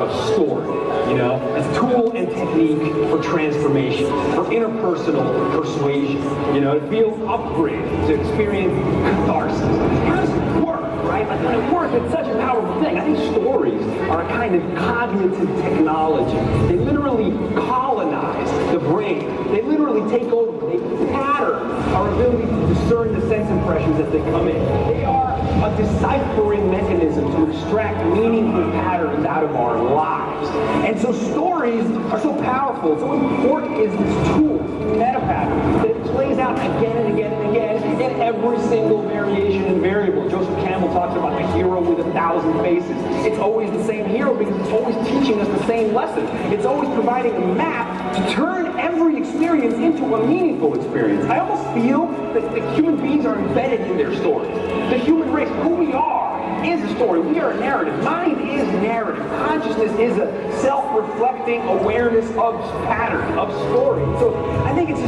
of story, you know, as a tool and technique for transformation, for interpersonal persuasion, you know, to feel upgraded, to experience catharsis. How does it work, right? Like, when it works, it's such a powerful thing. I think stories are a kind of cognitive technology. They literally colonize the brain. They literally take over. They pattern our ability to discern the sense impressions as they come in. They are a deciphering mechanism to extract meaningful patterns out of our lives. And so stories are so powerful. So important is this tool, meta pattern, that it plays out again and again and again in every single variation and variable. Joseph Campbell talks about the hero with 1,000 faces. It's always the same hero because it's always teaching us the same lesson. It's always providing a map to turn every experience into a meaningful experience. I almost feel that human beings are embedded in their stories. The human race, who we are, is a story. We are a narrative. Mind is narrative. Consciousness is a self-reflecting awareness of pattern, of story. So I think it's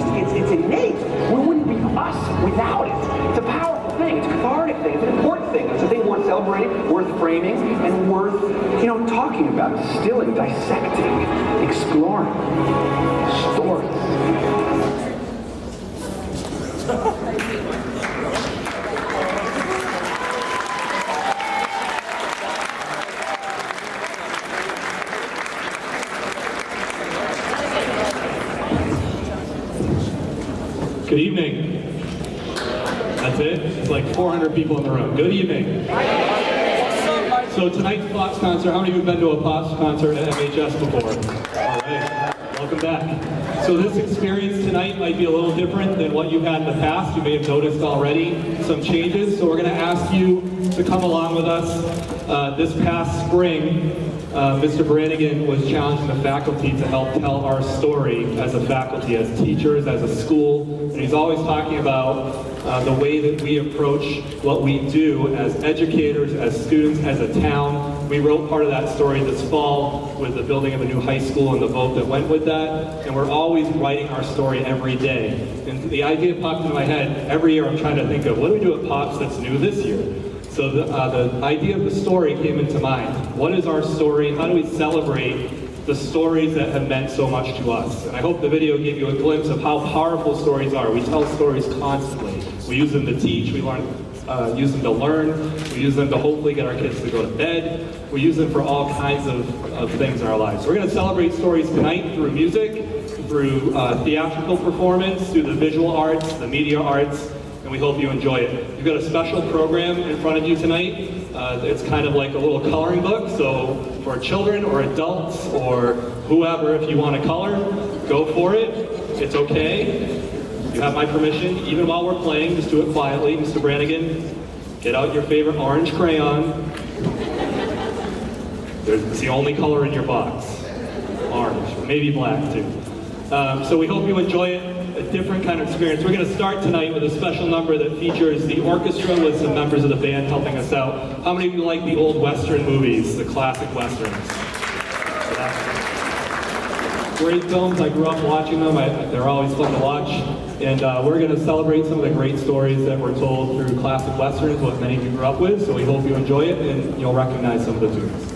innate. We wouldn't be us without it. It's a powerful thing. It's a cathartic thing. It's an important thing. It's a thing worth celebrating, worth framing, and worth, talking about, distilling, dissecting, exploring. Stories. Good evening. That's it? It's like 400 people in the room. Good evening. So tonight's Pops concert, how many of you have been to a Pops concert at MHS before? All right, welcome back. So this experience tonight might be a little different than what you've had in the past. You may have noticed already some changes. So we're going to ask you to come along with us. This past spring, Mr. Brannigan was challenging the faculty to help tell our story as a faculty, as teachers, as a school. And he's always talking about the way that we approach what we do as educators, as students, as a town. We wrote part of that story this fall with the building of a new high school and the vote that went with that. And we're always writing our story every day. And the idea popped into my head. Every year I'm trying to think of, what do we do at Pops that's new this year? So the idea of the story came into mind. What is our story? How do we celebrate the stories that have meant so much to us? And I hope the video gave you a glimpse of how powerful stories are. We tell stories constantly. We use them to teach, we use them to learn, we use them to hopefully get our kids to go to bed. We use them for all kinds of things in our lives. So we're going to celebrate stories tonight through music, through theatrical performance, through the visual arts, the media arts, and we hope you enjoy it. You've got a special program in front of you tonight. It's kind of like a little coloring book, so for children or adults or whoever, if you want to color, go for it. It's okay. You have my permission. Even while we're playing, just do it quietly. Mr. Brannigan, get out your favorite orange crayon. It's the only color in your box. Orange, maybe black too. So we hope you enjoy it. A different kind of experience. We're going to start tonight with a special number that features the orchestra with some members of the band helping us out. How many of you like the old Western movies, the classic Westerns? Great films. I grew up watching them. They're always fun to watch. And we're going to celebrate some of the great stories that were told through classic Westerns, what many of you grew up with. So we hope you enjoy it and you'll recognize some of the tunes.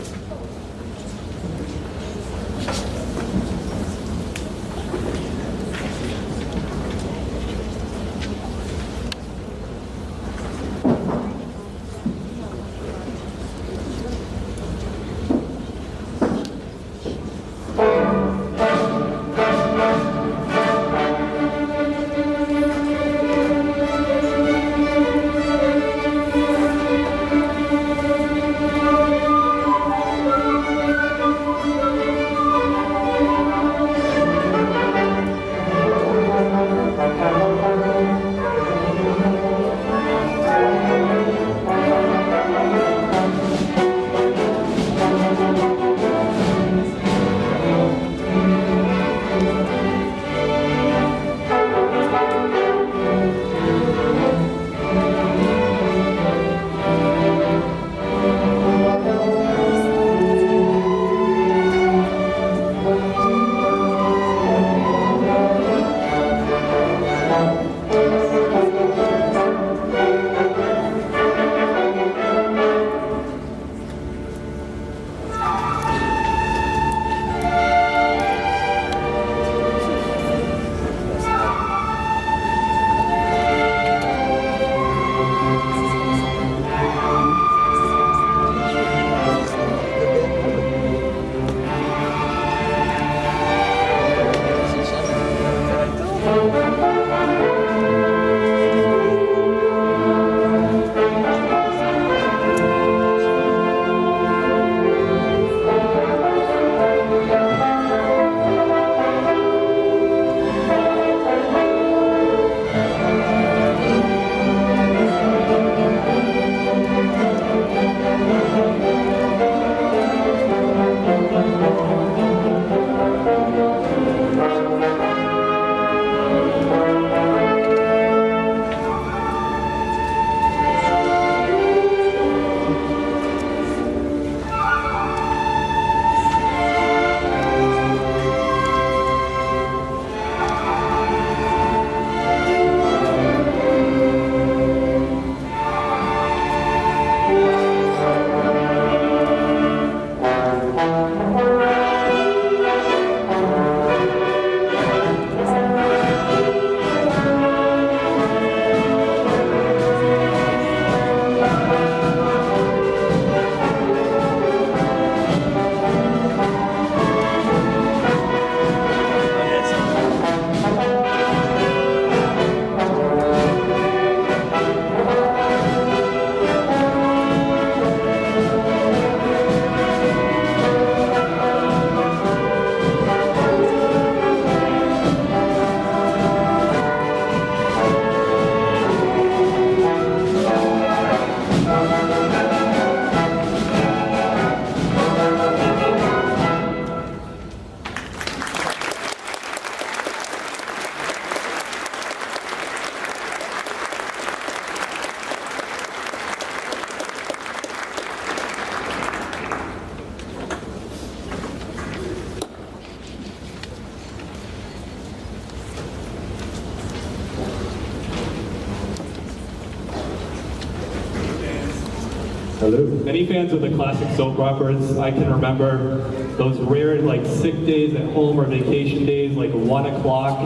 Hello. Any fans of the classic soap operas? I can remember those rare like sick days at home or vacation days, like 1 o'clock,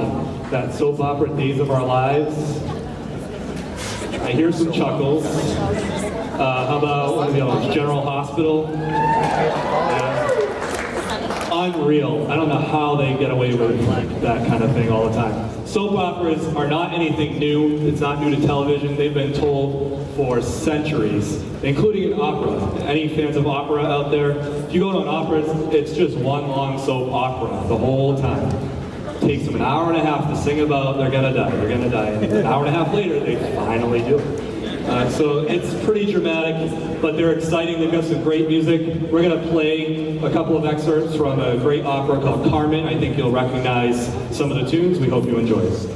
that soap opera Days of Our Lives. I hear some chuckles. How about what are the other ones? General Hospital? Yeah. Unreal. I don't know how they get away with that kind of thing all the time. Soap operas are not anything new. It's not new to television. They've been told for centuries, including in opera. Any fans of opera out there? If you go to an opera, it's just one long soap opera the whole time. It takes them an hour and a half to sing about they're gonna die, and an hour and a half later they finally do it. So it's pretty dramatic, but they're exciting. They've got some great music. We're going to play a couple of excerpts from a great opera called Carmen. I think you'll recognize some of the tunes. We hope you enjoy it.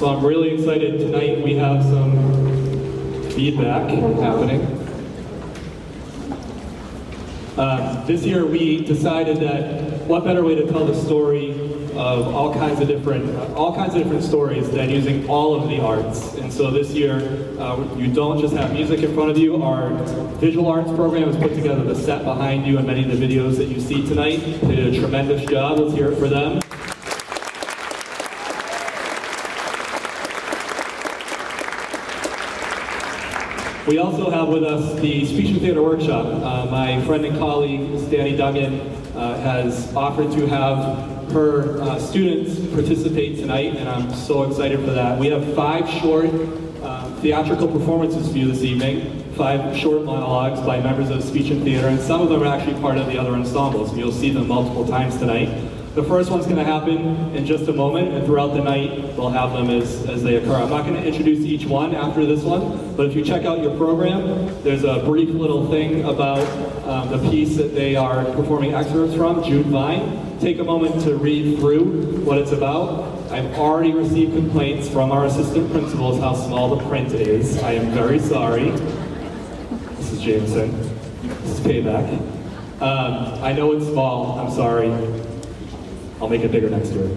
So I'm really excited. Tonight we have some feedback happening. This year we decided that what better way to tell the story of all kinds of different stories than using all of the arts. And so this year you don't just have music in front of you. Our visual arts program has put together the set behind you and many of the videos that you see tonight. They did a tremendous job. Let's hear it for them. We also have with us the Speech and Theater Workshop. My friend and colleague, Danny Duggan, has offered to have her students participate tonight, and I'm so excited for that. We have 5 short theatrical performances for you this evening, 5 short monologues by members of Speech and Theater, and some of them are actually part of the other ensembles, and you'll see them multiple times tonight. The first one's going to happen in just a moment, and throughout the night, we'll have them as they occur. I'm not going to introduce each one after this one, but if you check out your program, there's a brief little thing about the piece that they are performing excerpts from, Jude Vine. Take a moment to read through what it's about. I've already received complaints from our assistant principals how small the print is. I am very sorry. This is Jameson. This is payback. I know it's small. I'm sorry. I'll make it bigger next year.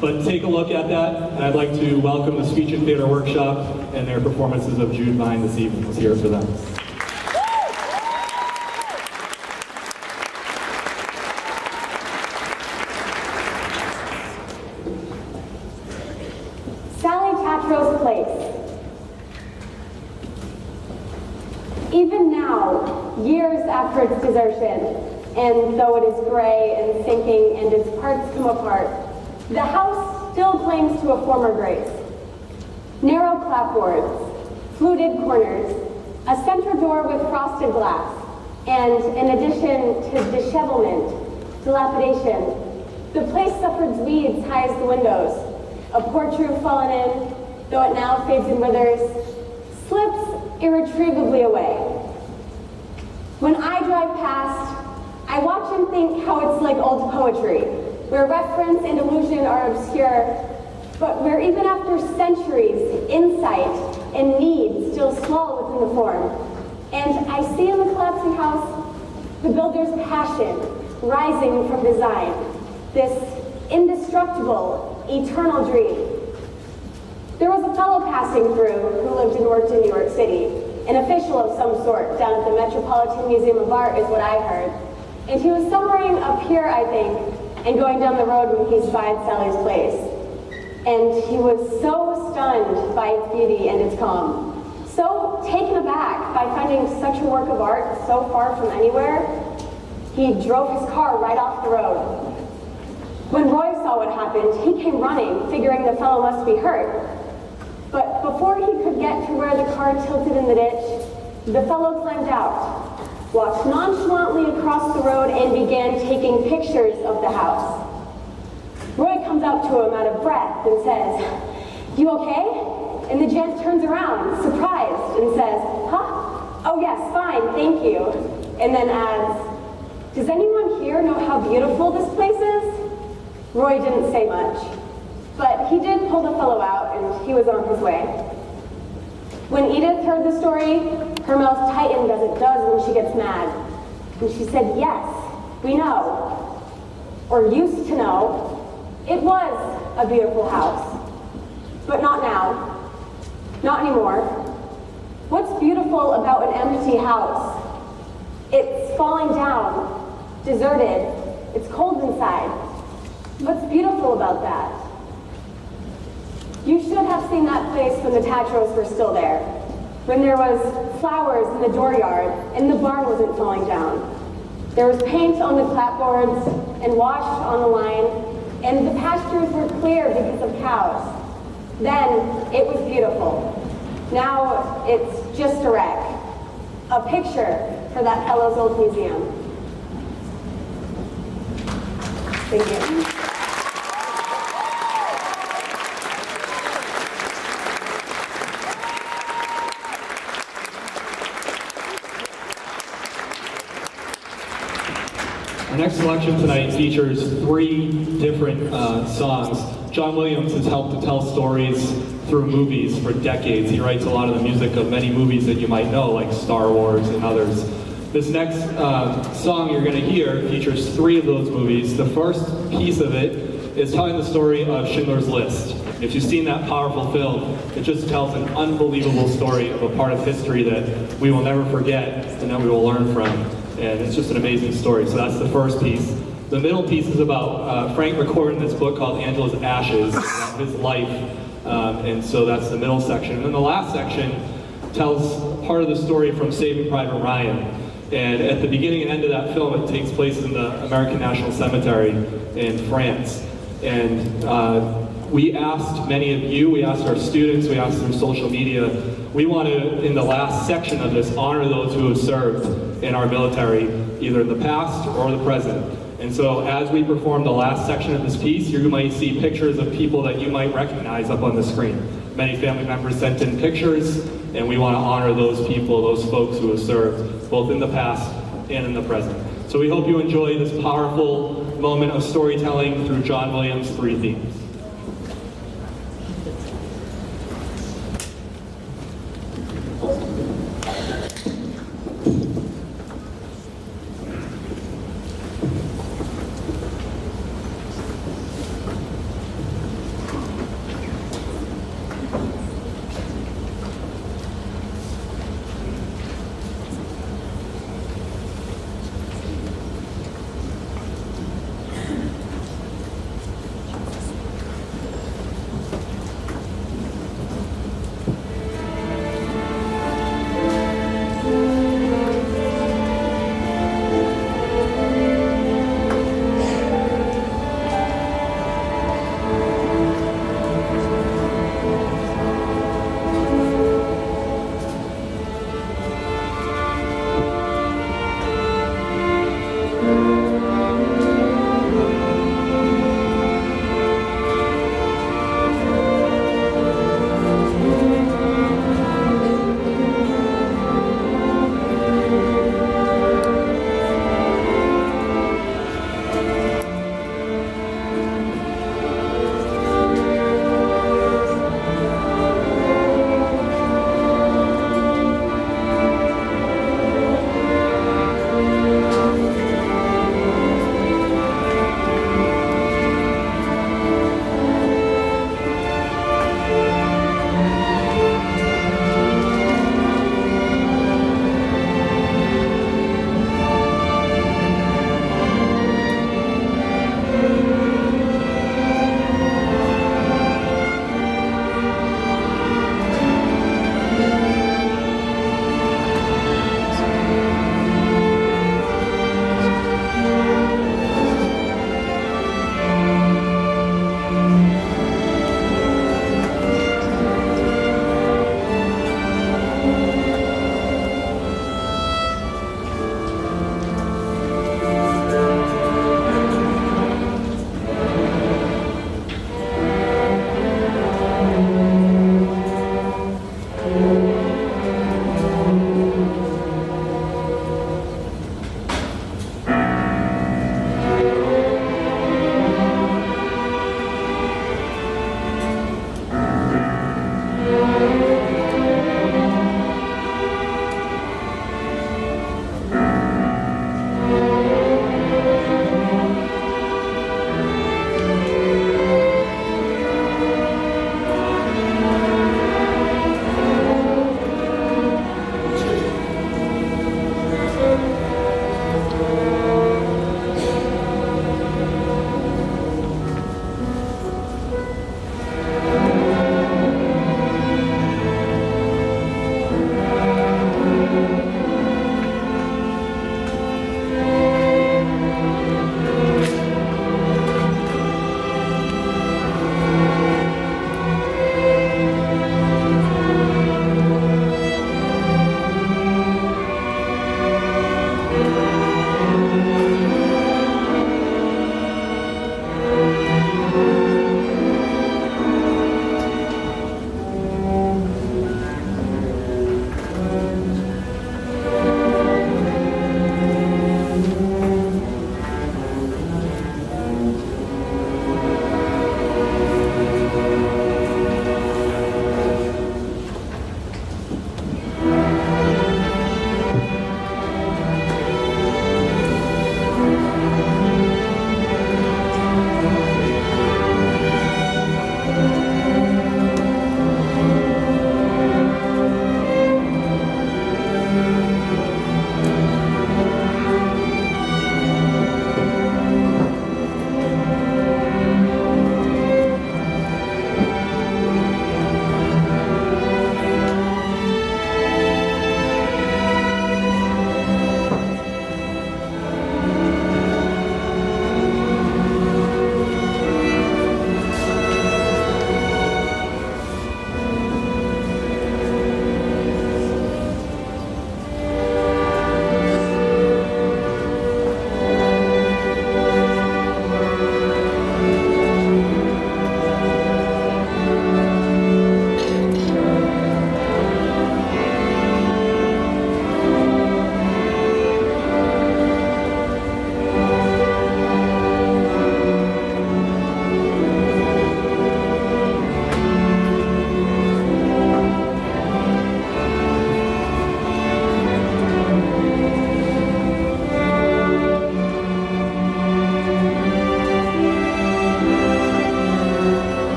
But take a look at that, and I'd like to welcome the Speech and Theater Workshop and their performances of Jude Vine this evening. Let's hear it for them. Sally Tatro's Place. Even now, years after its desertion, and though it is gray and sinking and its parts come apart, the house still clings to a former grace. Narrow clapboards, fluted corners, a center door with frosted glass, and in addition to dishevelment, dilapidation, the place suffered weeds high as the windows. A porch roof fallen in, though it now fades and withers, slips irretrievably away. When I drive past, I watch and think how it's like old poetry, where reference and allusion are obscure, but where even after centuries, insight and need still swell within the form. And I see in the collapsing house the builder's passion rising from design, this indestructible, eternal dream. There was a fellow passing through who lived and worked in New York City, an official of some sort down at the Metropolitan Museum of Art is what I heard. And he was sombering up here, I think, and going down the road when he spied Sally's place. And he was so stunned by its beauty and its calm, so taken aback by finding such a work of art so far from anywhere, he drove his car right off the road. When Roy saw what happened, he came running, figuring the fellow must be hurt. But before he could get to where the car tilted in the ditch, the fellow climbed out, walked nonchalantly across the road, and began taking pictures of the house. Roy comes up to him out of breath and says, "You okay?" And the gent turns around, surprised, and says, "Huh? Oh yes, fine, thank you." And then adds, "Does anyone here know how beautiful this place is?" Roy didn't say much, but he did pull the fellow out, and he was on his way. When Edith heard the story, her mouth tightened as it does when she gets mad. And she said, "Yes, we know, or used to know, it was a beautiful house. But not now, not anymore. What's beautiful about an empty house? It's falling down, deserted, it's cold inside. What's beautiful about that? You should have seen that place when the Tatros were still there, when there was flowers in the dooryard and the barn wasn't falling down. There was paint on the clapboards and wash on the line, and the pastures were clear because of cows. Then it was beautiful. Now it's just a wreck, a picture for that fellow's old museum." Thank you. Our next selection tonight features 3 different songs John Williams has helped to tell stories through movies for decades. He writes a lot of the music of many movies that you might know, like Star Wars and others. This next song you're going to hear features 3 of those movies. The first piece of it is telling the story of Schindler's List. If you've seen that powerful film, it just tells an unbelievable story of a part of history that we will never forget and that we will learn from. And it's just an amazing story. So that's the first piece. The middle piece is about Frank recording this book called Angela's Ashes, about his life. And so that's the middle section. And then the last section tells part of the story from Saving Private Ryan. And at the beginning and end of that film, it takes place in the American National Cemetery in France. And we asked many of you, we asked our students, we asked through social media, we want to, in the last section of this, honor those who have served in our military, either in the past or the present. And so as we perform the last section of this piece, you might see pictures of people that you might recognize up on the screen. Many family members sent in pictures, and we want to honor those people, those folks who have served, both in the past and in the present. So we hope you enjoy this powerful moment of storytelling through John Williams' 3 themes.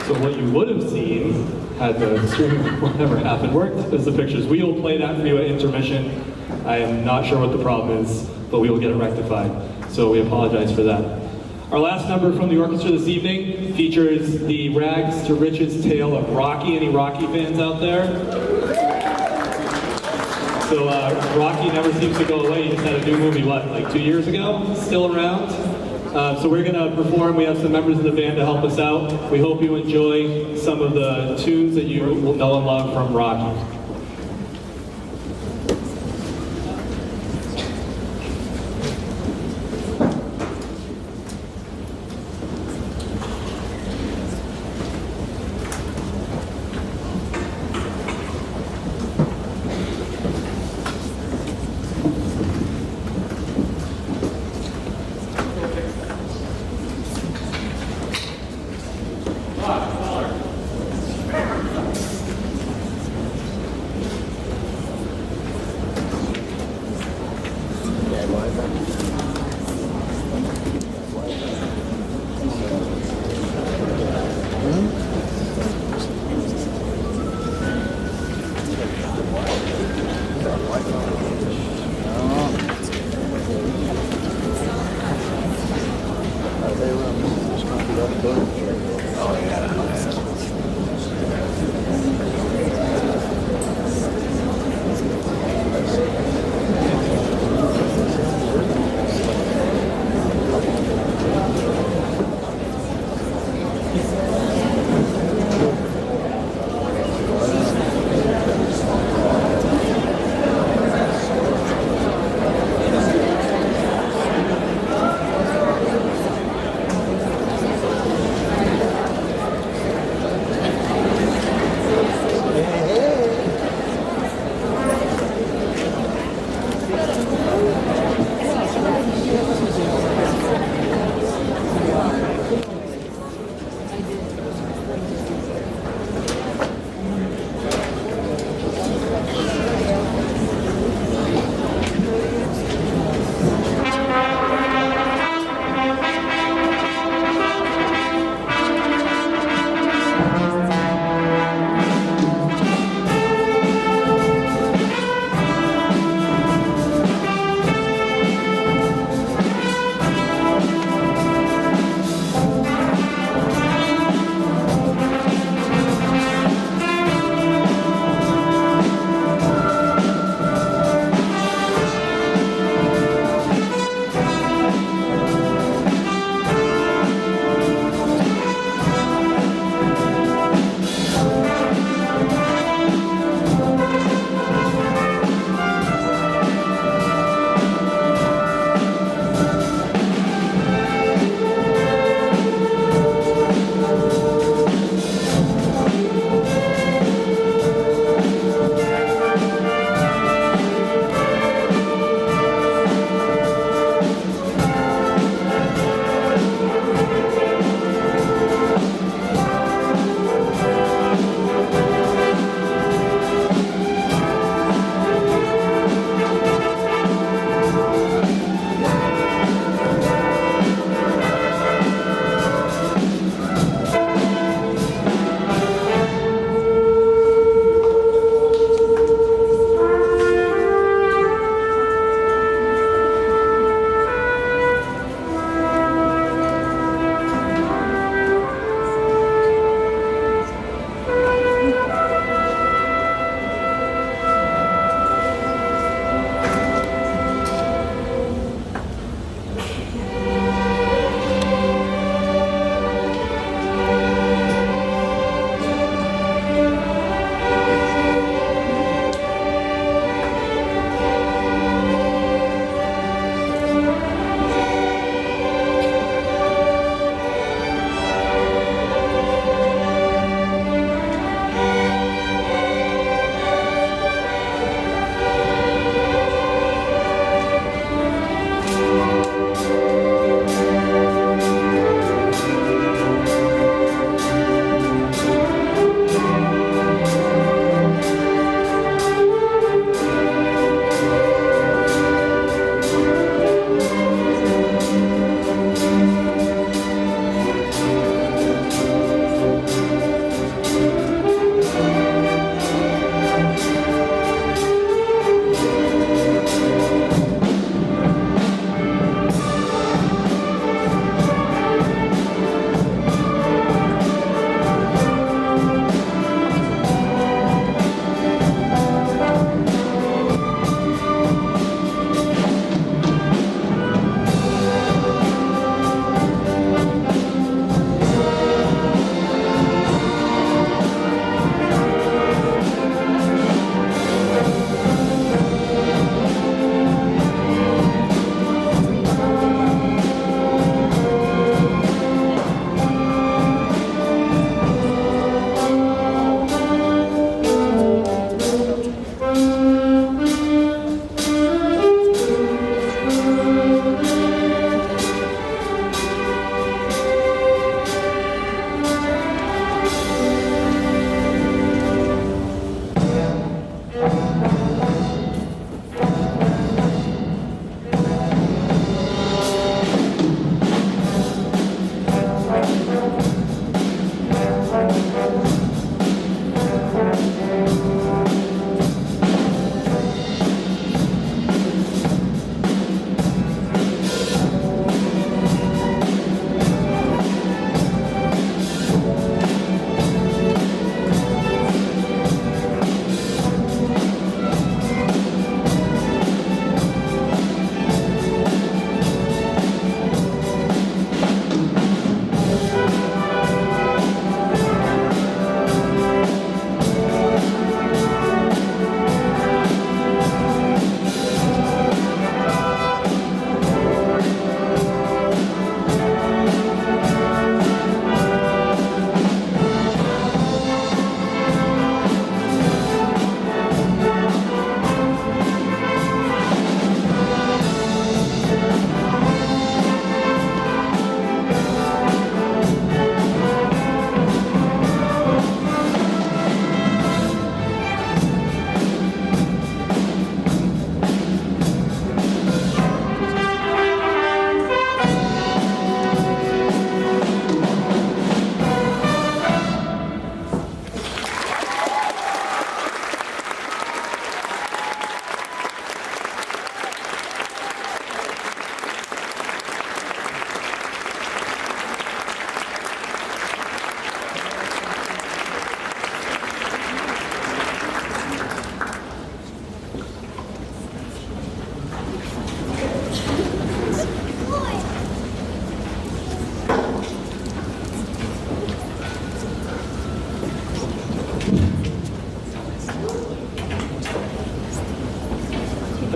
So what you would have seen had the stream whatever happened worked is the pictures. We will play that for you at intermission. I am not sure what the problem is, but we will get it rectified. So we apologize for that. Our last number from the orchestra this evening features the rags to riches tale of Rocky. Any Rocky fans out there? So Rocky never seems to go away. He just had a new movie, what, like 2 years ago? Still around? So we're going to perform. We have some members of the band to help us out. We hope you enjoy some of the tunes that you will know and love from Rocky.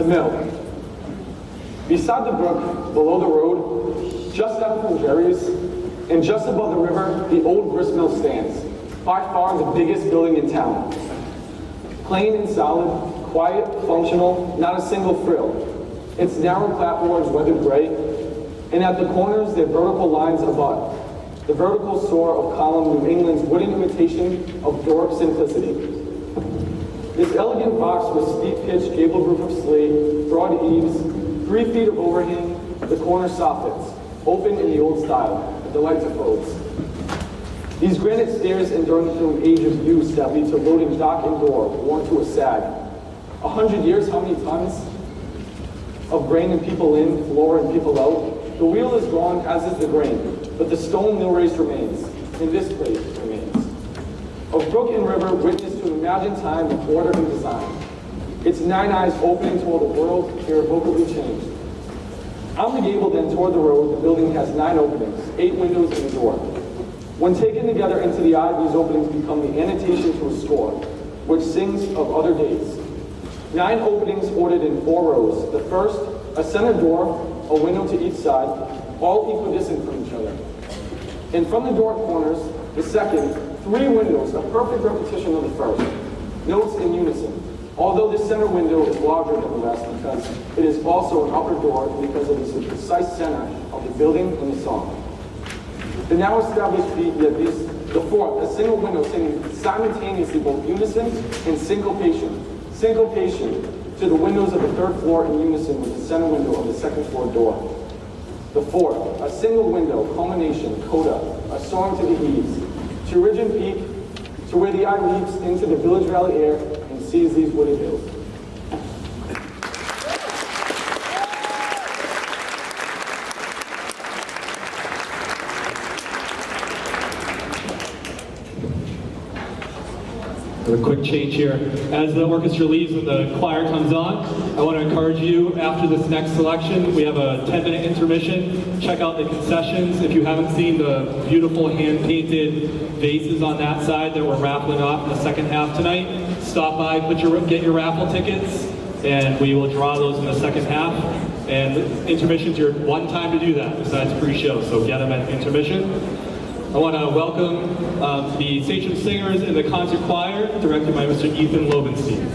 mill. Beside the brook, below the road, just up from Jerry's, and just above the river, the old grist mill stands, by far the biggest building in town. Plain and solid, quiet, functional, not a single frill. Its narrow clapboards weathered gray, and at the corners their vertical lines abut. The vertical soar of column New England's wooden imitation of Doric simplicity. This elegant box with steep-pitched gabled roof of slate, broad eaves, 3 feet of overhang, the corner soffits, open in the old style, a delight to folks. These granite stairs enduring through an age of use that lead to loading dock and door, worn to a sag. 100 years, how many tons of grain and people in, floor and people out? The wheel is gone, as is the grain, but the stone mill race remains, and this place remains. Of brook and river, witness to an imagined time of order and design. Its 9 eyes opening toward the world, irrevocably changed. On the gable then toward the road, the building has 9 openings, 8 windows and a door. When taken together into the eye, these openings become the annotation to a score, which sings of other days. 9 openings ordered in 4 rows. The first, a center door, a window to each side, all equidistant from each other. And from the door corners, the second, 3 windows, a perfect repetition of the first. Notes in unison. Although the center window is larger than the rest because it is also an upper door because it is the precise center of the building and the song. The now established beat, yet the fourth, a single window singing simultaneously both unison and syncopation. Syncopation to the windows of the 3rd floor in unison with the center window of the 2nd floor door. The fourth, a single window, culmination, coda, a song to the eaves, to ridge and peak, to where the eye leaps into the village valley air and sees these wooded hills. A quick change here. As the orchestra leaves and the choir comes on, I want to encourage you, after this next selection, we have a 10-minute intermission. Check out the concessions. If you haven't seen the beautiful hand-painted vases on that side that we're raffling off in the second half tonight, stop by, get your raffle tickets, and we will draw those in the second half. And intermission's your one time to do that, besides pre-show, so get them at intermission. I want to welcome the Sachem Singers and the concert choir, directed by Mr. Ethan Lobenstein.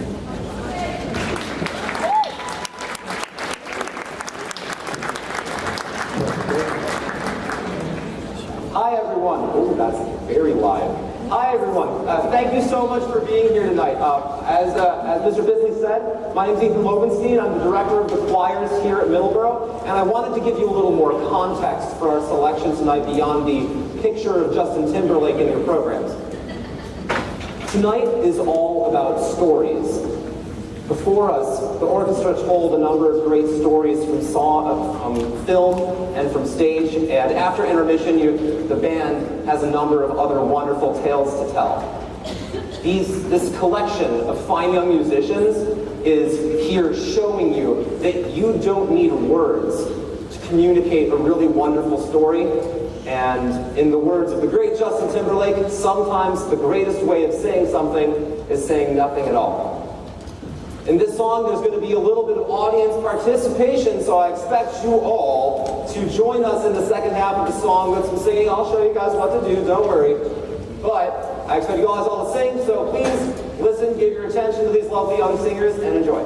Hi everyone. Oh, that's very live. Hi everyone. Thank you so much for being here tonight. As Mr. Bisley said, my name is Ethan Lobenstein. I'm the director of the choirs here at Middleborough, and I wanted to give you a little more context for our selection tonight beyond the picture of Justin Timberlake in your programs. Tonight is all about stories. Before us, the orchestra told a number of great stories from film and from stage, and after intermission, the band has a number of other wonderful tales to tell. This collection of fine young musicians is here showing you that you don't need words to communicate a really wonderful story. And in the words of the great Justin Timberlake, sometimes the greatest way of saying something is saying nothing at all. In this song, there's going to be a little bit of audience participation, so I expect you all to join us in the second half of the song with some singing. I'll show you guys what to do, don't worry. But I expect you guys all to sing, so please listen, give your attention to these lovely young singers, and enjoy.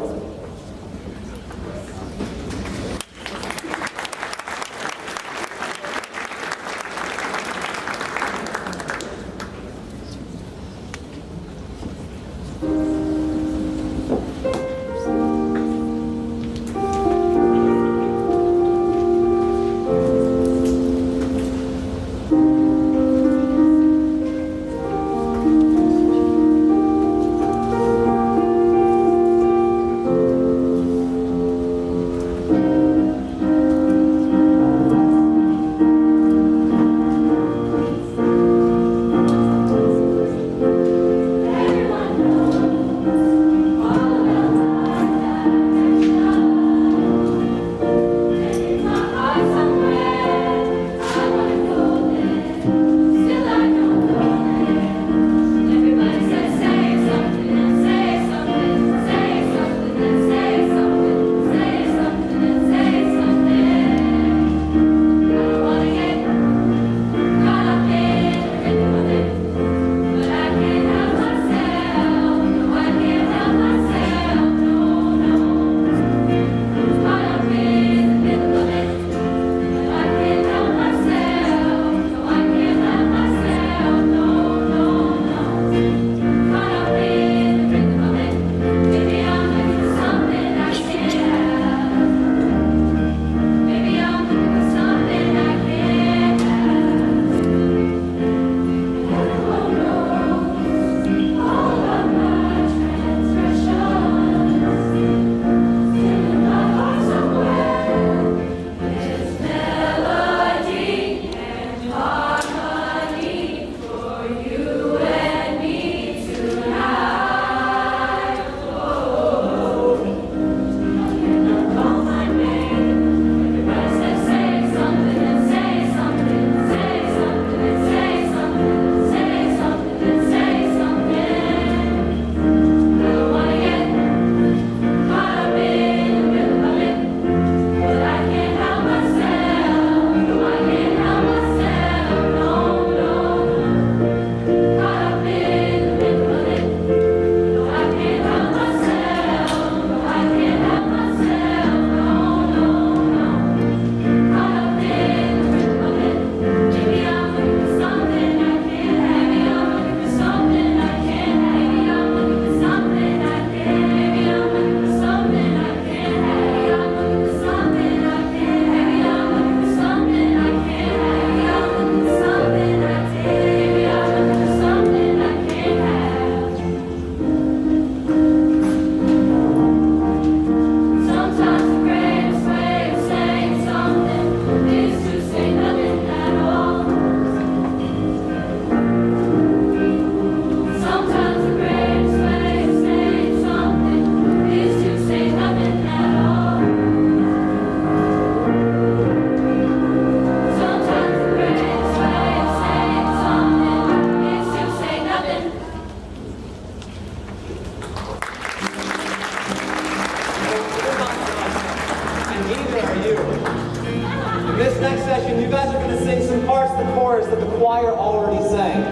verse that the choir already sang.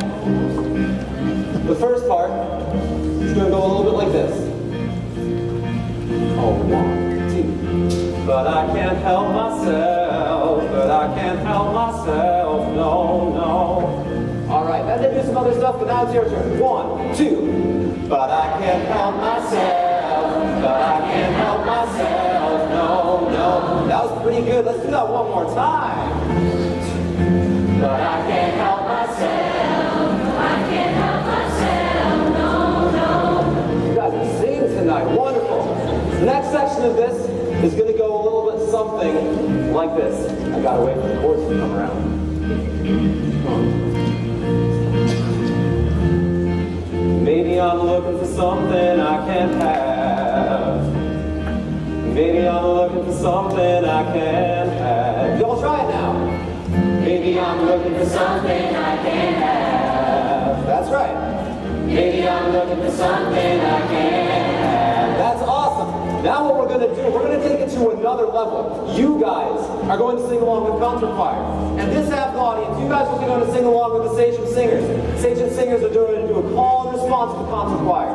The first part is going to go a little bit like this. Oh, 1, 2. But I can't help myself, but I can't help myself, no, no. All right, then they do some other stuff, but now it's your turn. 1, 2. But I can't help myself, but I can't help myself, no, no. That was pretty good. Let's do that one more time. But I can't help myself, I can't help myself, no, no. You guys are singing tonight, wonderful. The next section of this is going to go a little bit something like this. I gotta wait for the chords to come around. Maybe I'm looking for something I can't have. Maybe I'm looking for something I can't have. Y'all try it now. Maybe I'm looking for something I can't have. That's right. Maybe I'm looking for something I can't have. That's awesome. Now what we're going to do, we're going to take it to another level. You guys are going to sing along with concert choir. And this half of the audience, you guys are going to sing along with the Sachem Singers. Sachem Singers are going to do a call and response to the concert choir.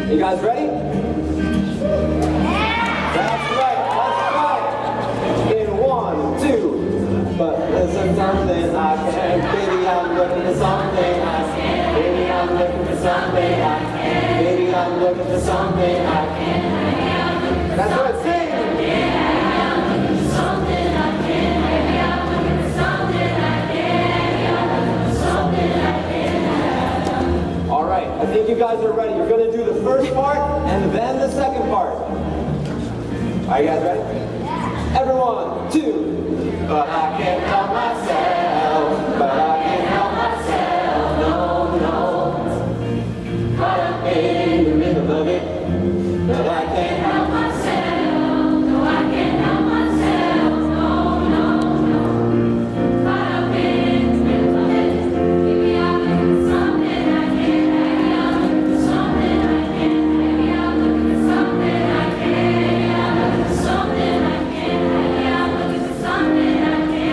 You guys ready? That's right. In 1, 2. But listen, something I can't. Baby, I'm looking for something I can't. Baby, I'm looking for something I can't. Baby, I'm looking for something I can't. That's right, sing! All right, I think you guys are ready. You're going to do the first part and then the second part. Are you guys ready? Everyone, 2. But I can't help myself, but I can't help myself, no, no. But I'm in the middle of it, but I can't help myself, no, I can't help myself, no, no, no. But I'm in the middle of it, maybe I'm looking for something I can't, maybe I'm looking for something I can't, maybe I'm looking for something I can't, maybe I'm looking for something I can't, maybe I'm looking for something I can't, maybe I'm looking for something I can't.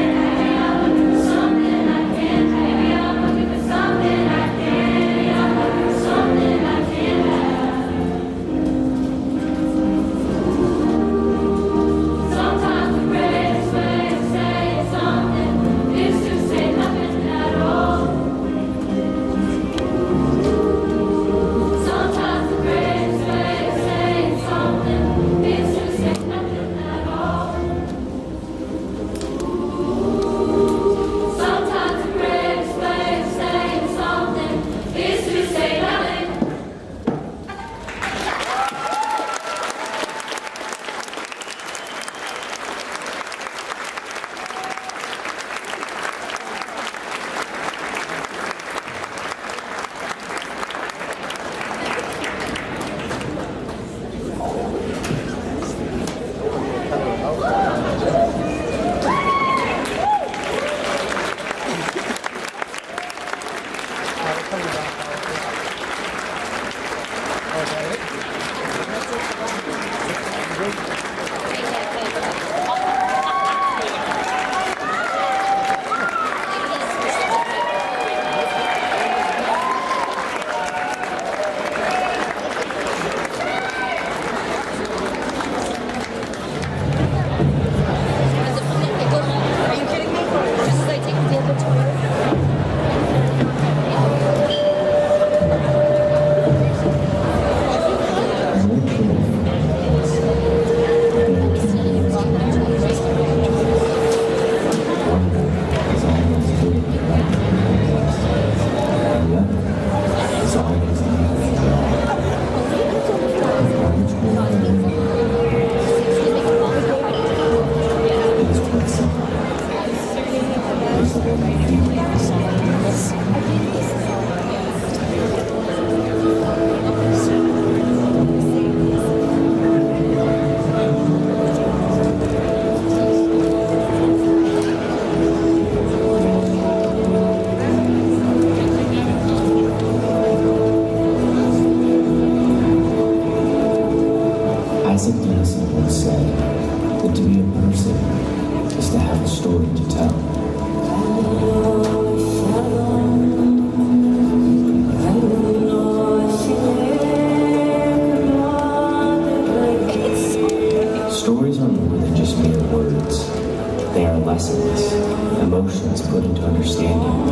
understanding,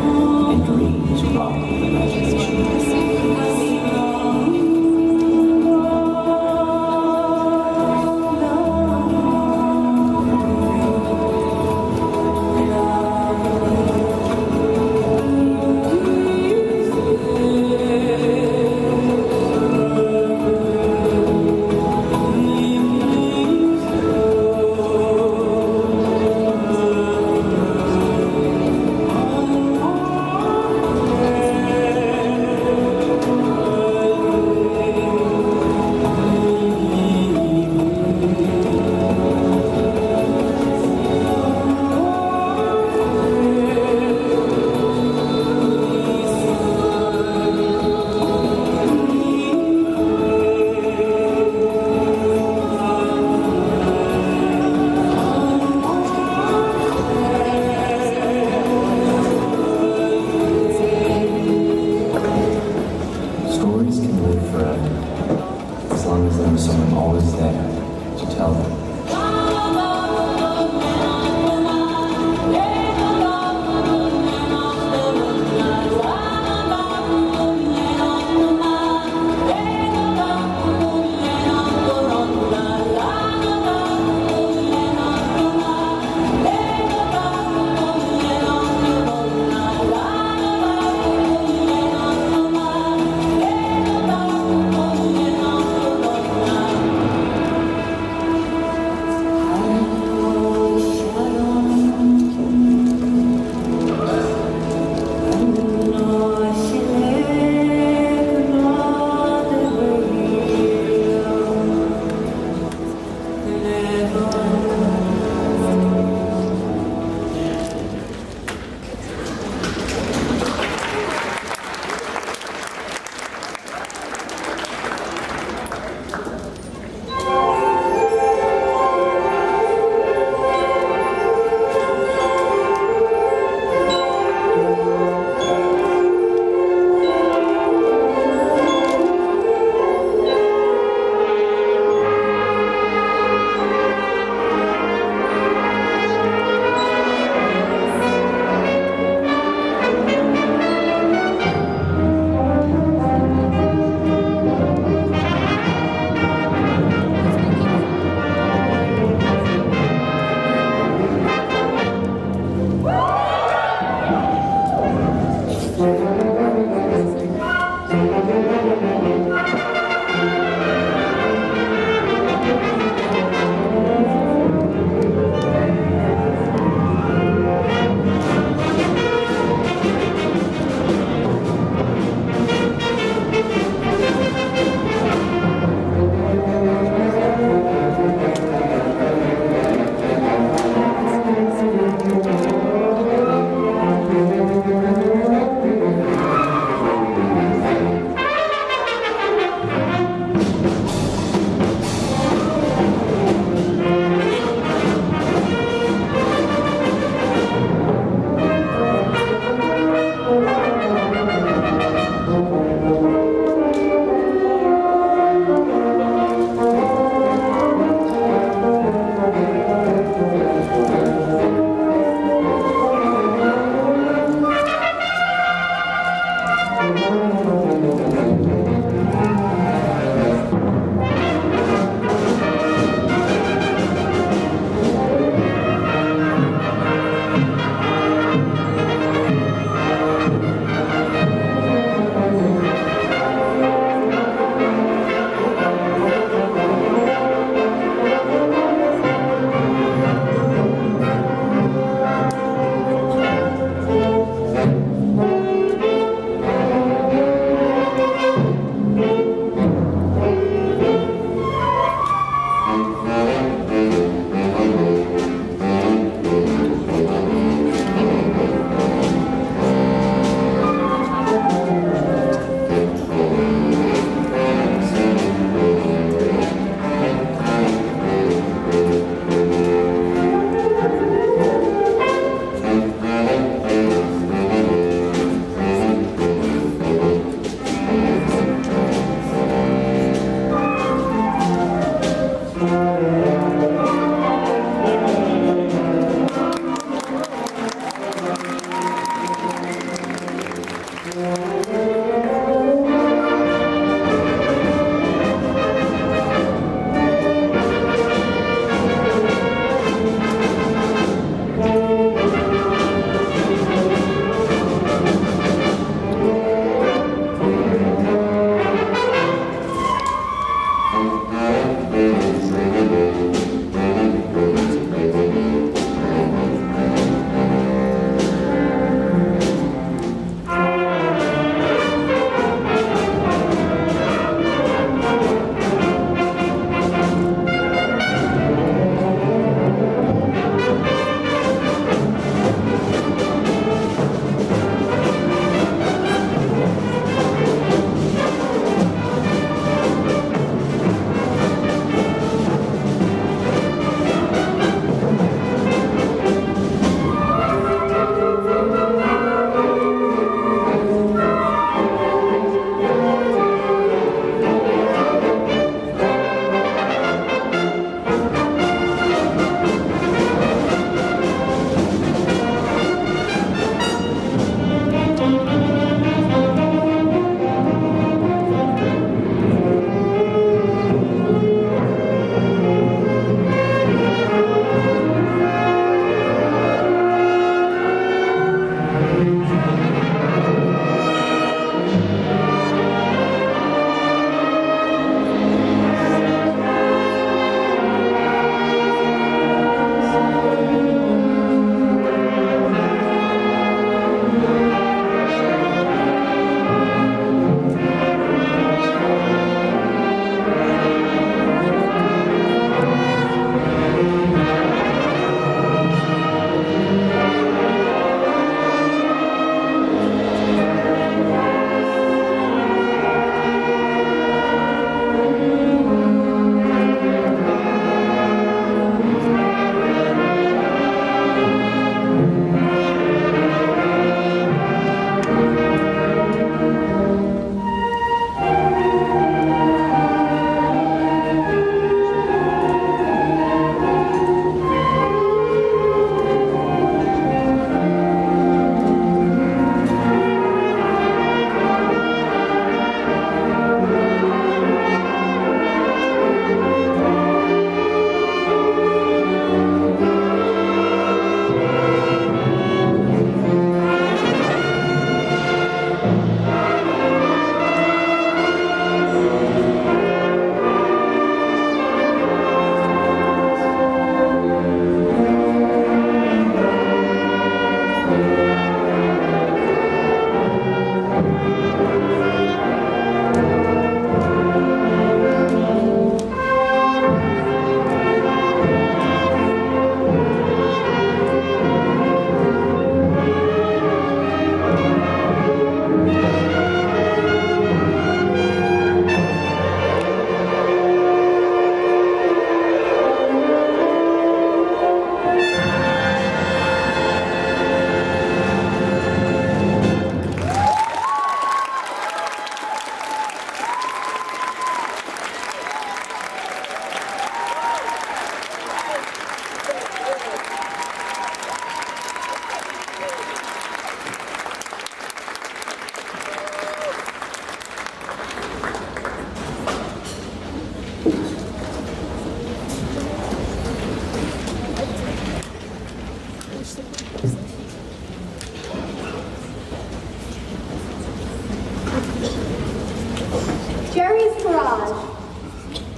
and dreams cropped with imagination.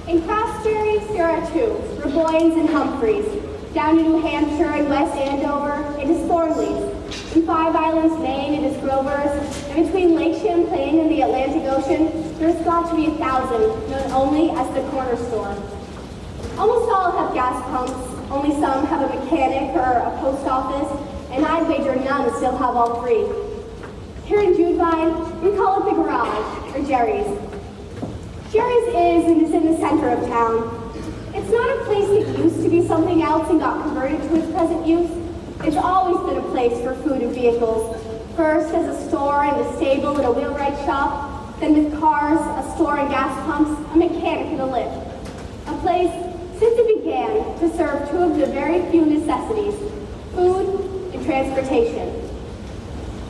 In Craftsbury, there are two, Reboynes and Humphreys. Down in New Hampshire and West Andover, it is Thornley's. In Five Islands, Maine, it is Grover's. And between Lake Champlain and the Atlantic Ocean, there's got to be 1,000, known only as the corner store. Almost all have gas pumps, only some have a mechanic or a post office, and I'd wager none still have all three. Here in Judevine, we call it the garage, or Jerry's. Jerry's is in the center of town. It's not a place that used to be something else and got converted to its present use. It's always been a place for food and vehicles. First as a store and a stable and a wheelwright shop, then with cars, a store and gas pumps, a mechanic and a lift. A place, since it began, to serve two of the very few necessities, food and transportation.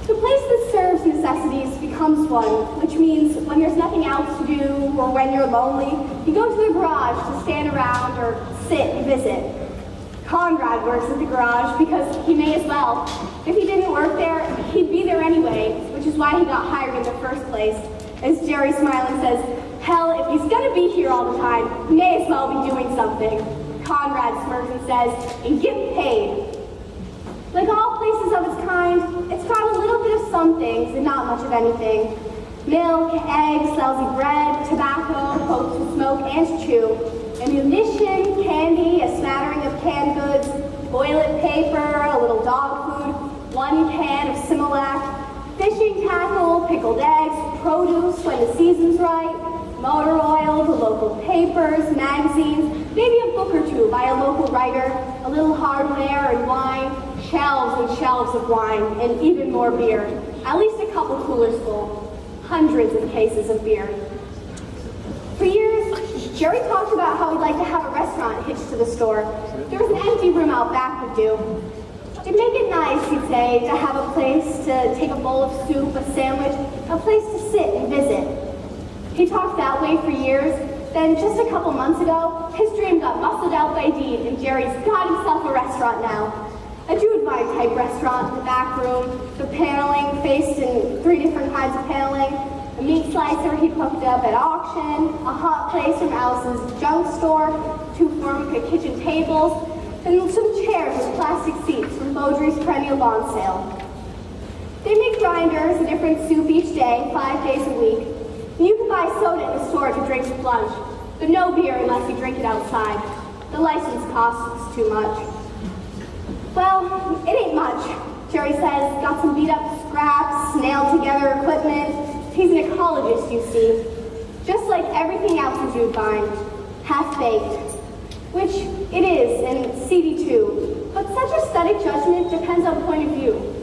The place that serves necessities becomes one, which means when there's nothing else to do or when you're lonely, you go to the garage to stand around or sit and visit. Conrad works at the garage because he may as well. If he didn't work there, he'd be there anyway, which is why he got hired in the first place. As Jerry smiling says, hell, if he's gonna be here all the time, he may as well be doing something. Conrad smirks and says, and get paid. Like all places of its kind, it's got a little bit of some things and not much of anything. Milk, eggs, lousy bread, tobacco, pokes to smoke and to chew. Ammunition, candy, a smattering of canned goods, toilet paper, a little dog food, one can of Similac, fishing tackle, pickled eggs, produce when the season's right, motor oil, the local papers, magazines, maybe a book or two by a local writer, a little hardware and wine, shelves and shelves of wine, and even more beer. At least a couple coolers full. Hundreds of cases of beer. For years, Jerry talked about how he'd like to have a restaurant hitched to the store. There was an empty room out back would do. It'd make it nice, he'd say, to have a place to take a bowl of soup, a sandwich, a place to sit and visit. He talked that way for years. Then just a couple months ago, his dream got muscled out by deed, and Jerry's got himself a restaurant now. A Judevine-type restaurant, the back room, the paneling faced in 3 different kinds of paneling, a meat slicer he hooked up at auction, a hot place from Alice's junk store, 2 Formica kitchen tables, and some chairs with plastic seats from Beaudry's perennial lawn sale. They make grinders, a different soup each day, 5 days a week. And you can buy soda in the store to drink with lunch, but no beer unless you drink it outside. The license costs too much. Well, it ain't much, Jerry says. Got some beat up scraps, nailed together equipment. He's an ecologist, you see. Just like everything else in Judevine, half-baked. Which it is, and seedy too. But such aesthetic judgment depends on point of view.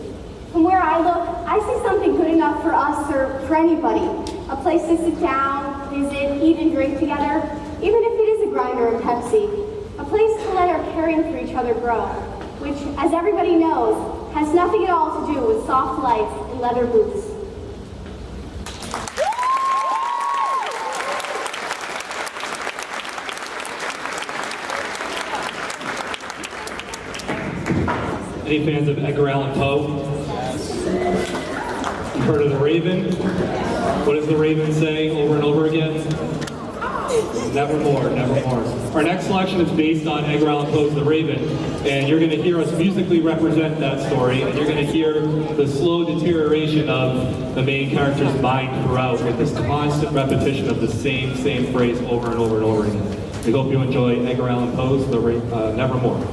From where I look, I see something good enough for us or for anybody. A place to sit down, visit, eat and drink together, even if it is a grinder and Pepsi. A place to let our caring for each other grow, which, as everybody knows, has nothing at all to do with soft lights and leather boots. Any fans of Edgar Allan Poe? You've heard of the Raven? What does the Raven say over and over again? Nevermore, nevermore. Our next selection is based on Edgar Allan Poe's The Raven, and you're going to hear us musically represent that story, and you're going to hear the slow deterioration of the main character's mind throughout with this constant repetition of the same phrase over and over and over again. We hope you enjoy Edgar Allan Poe's Nevermore.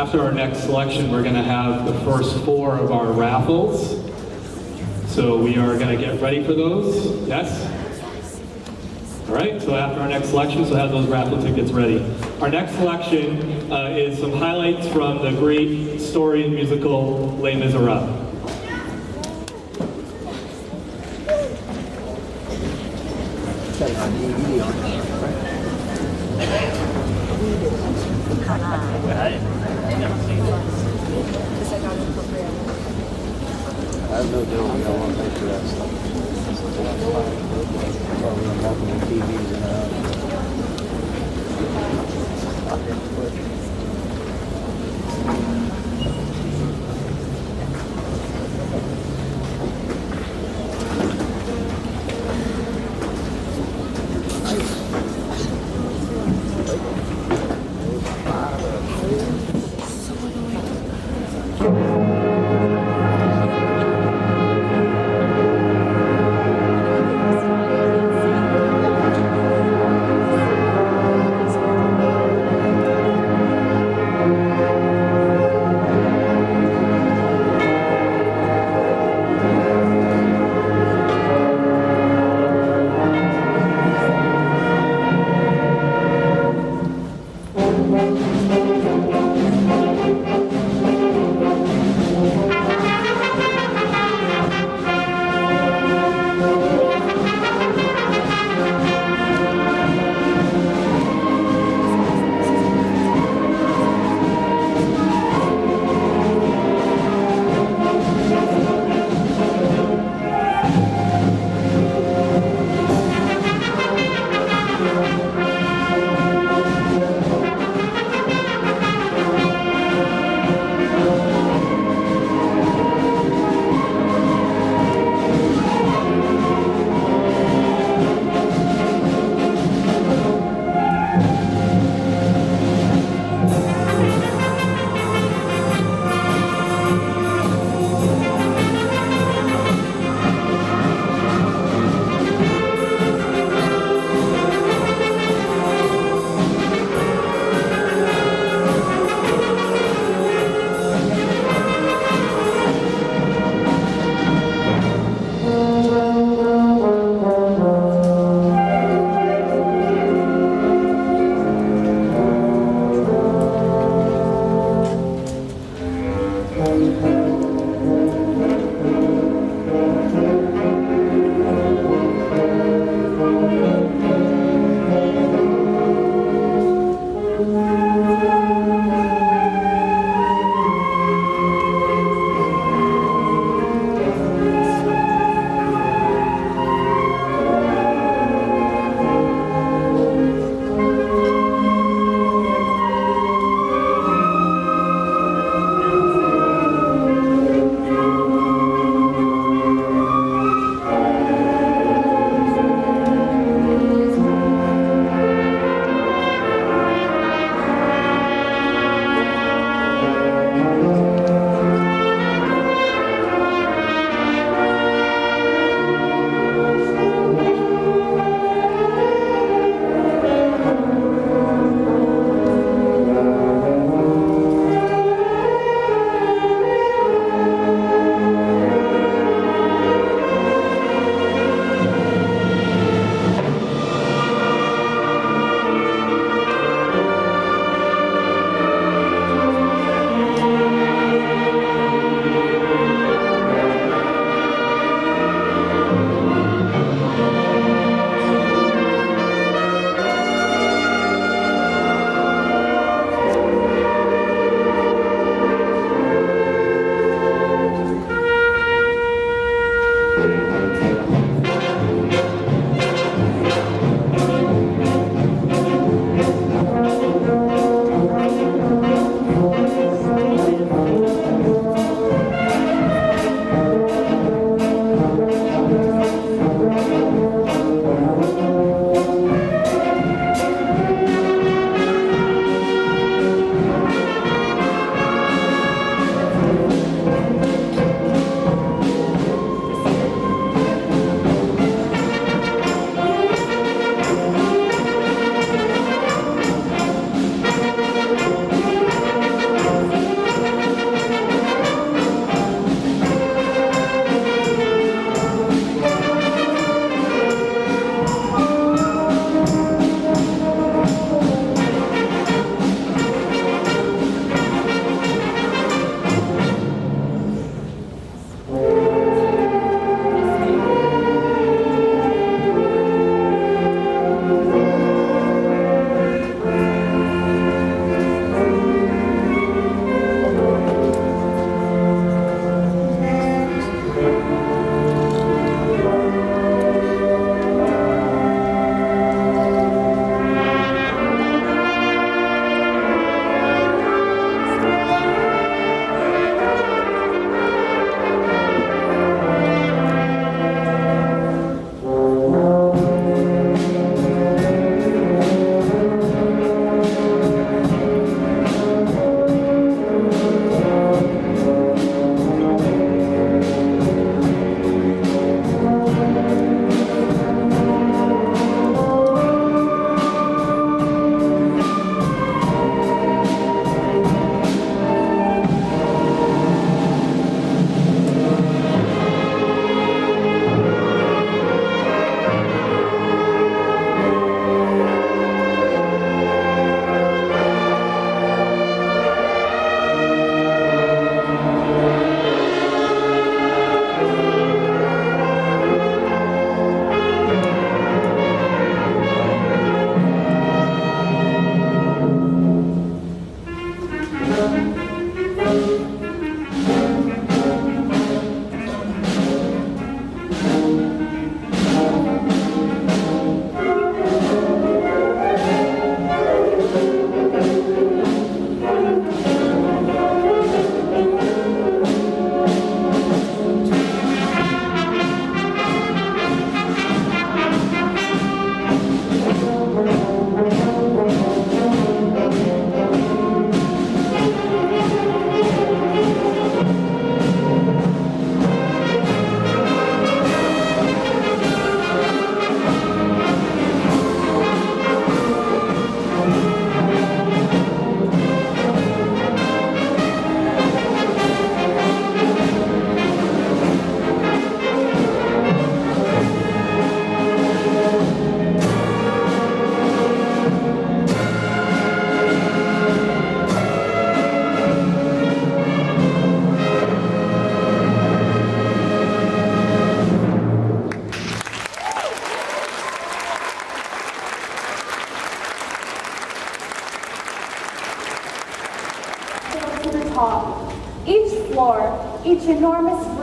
after our next selection, we're going to have the first 4 of our raffles. So we are going to get ready for those. Yes? All right, so after our next selection, so have those raffle tickets ready. Our next selection is some highlights from the great story and musical Les Miserables. I have no deal with I want to pay for that stuff. Probably on multiple TVs in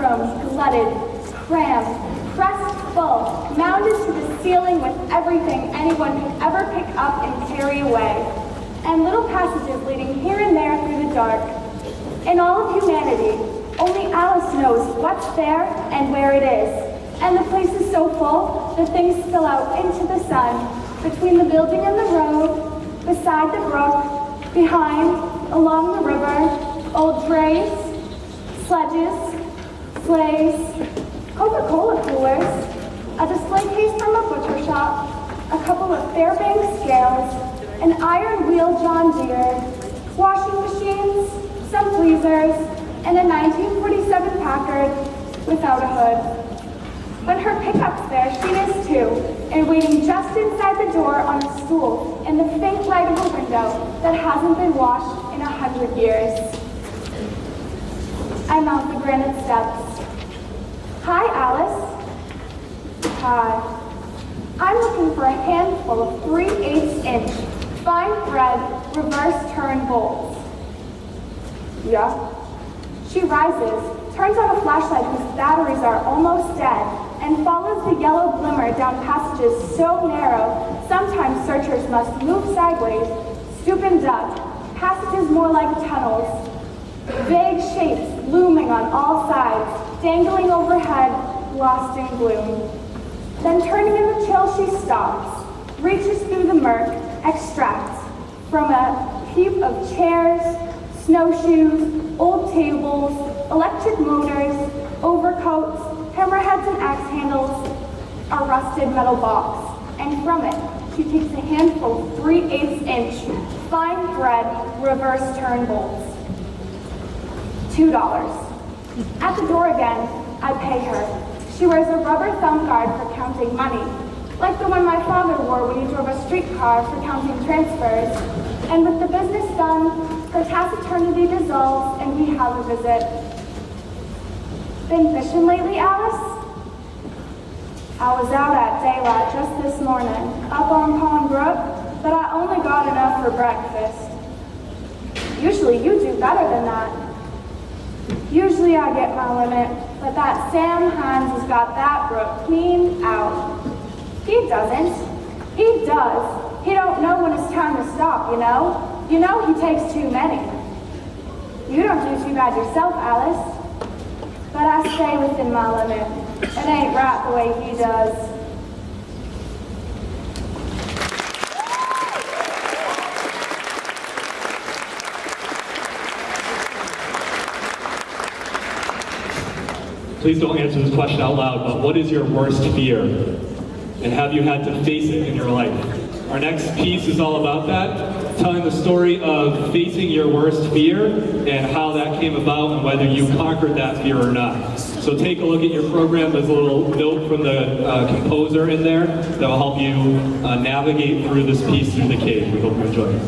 rooms glutted, crammed, pressed full, mounted to the ceiling with everything anyone could ever pick up and carry away, and little passages leading here and there through the dark. In all of humanity, only Alice knows what's there and where it is, and the place is so full that things spill out into the sun, between the building and the road, beside the brook, behind, along the river, old drays, sledges, sleighs, Coca-Cola coolers, a display case from a butcher shop, a couple of Fairbanks scales, an iron wheel John Deere, washing machines, some tweezers, and a 1947 Packard without a hood. When her pickup's there, she is too, and waiting just inside the door on a stool in the faint light of a window that hasn't been washed in 100 years. I mount the granite steps. Hi, Alice. Hi. I'm looking for a handful of 3/8" fine thread reverse turn bolts. Yeah? She rises, turns on a flashlight whose batteries are almost dead, and follows the yellow glimmer down passages so narrow, sometimes searchers must move sideways, stoop and duck, passages more like tunnels. Vague shapes looming on all sides, dangling overhead, lost in gloom. Then turning in the chill, she stops, reaches through the murk, extracts from a heap of chairs, snowshoes, old tables, electric motors, overcoats, hammerheads and axe handles, a rusted metal box, and from it she takes a handful of 3/8" fine thread reverse turn bolts. $2. At the door again, I pay her. She wears a rubber thumb guard for counting money, like the one my father wore when he drove a streetcar for counting transfers. And with the business done, her taciturnity dissolves and we have a visit. Been fishing lately, Alice? I was out at daylight just this morning, up on Pond Brook, but I only got enough for breakfast. Usually you do better than that. Usually I get my limit, but that Sam Hines has got that brook clean out. He doesn't. He does. He don't know when it's time to stop, you know? You know he takes too many. You don't do too bad yourself, Alice. But I stay within my limit. It ain't right the way he does. Please don't answer this question out loud, but what is your worst fear? And have you had to face it in your life? Our next piece is all about that, telling the story of facing your worst fear and how that came about and whether you conquered that fear or not. So take a look at your program. There's a little note from the composer in there that will help you navigate through this piece through the cave. We hope you enjoy it.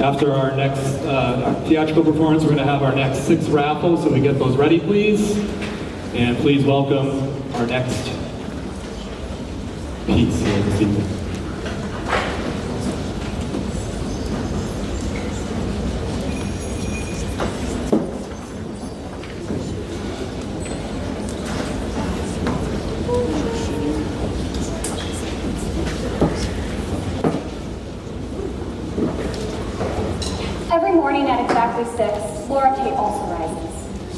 After our next theatrical performance, we're going to have our next 6 raffles, so we get those ready, please. And please welcome our next piece here this evening. Every morning at exactly 6, Laura Kate also rises.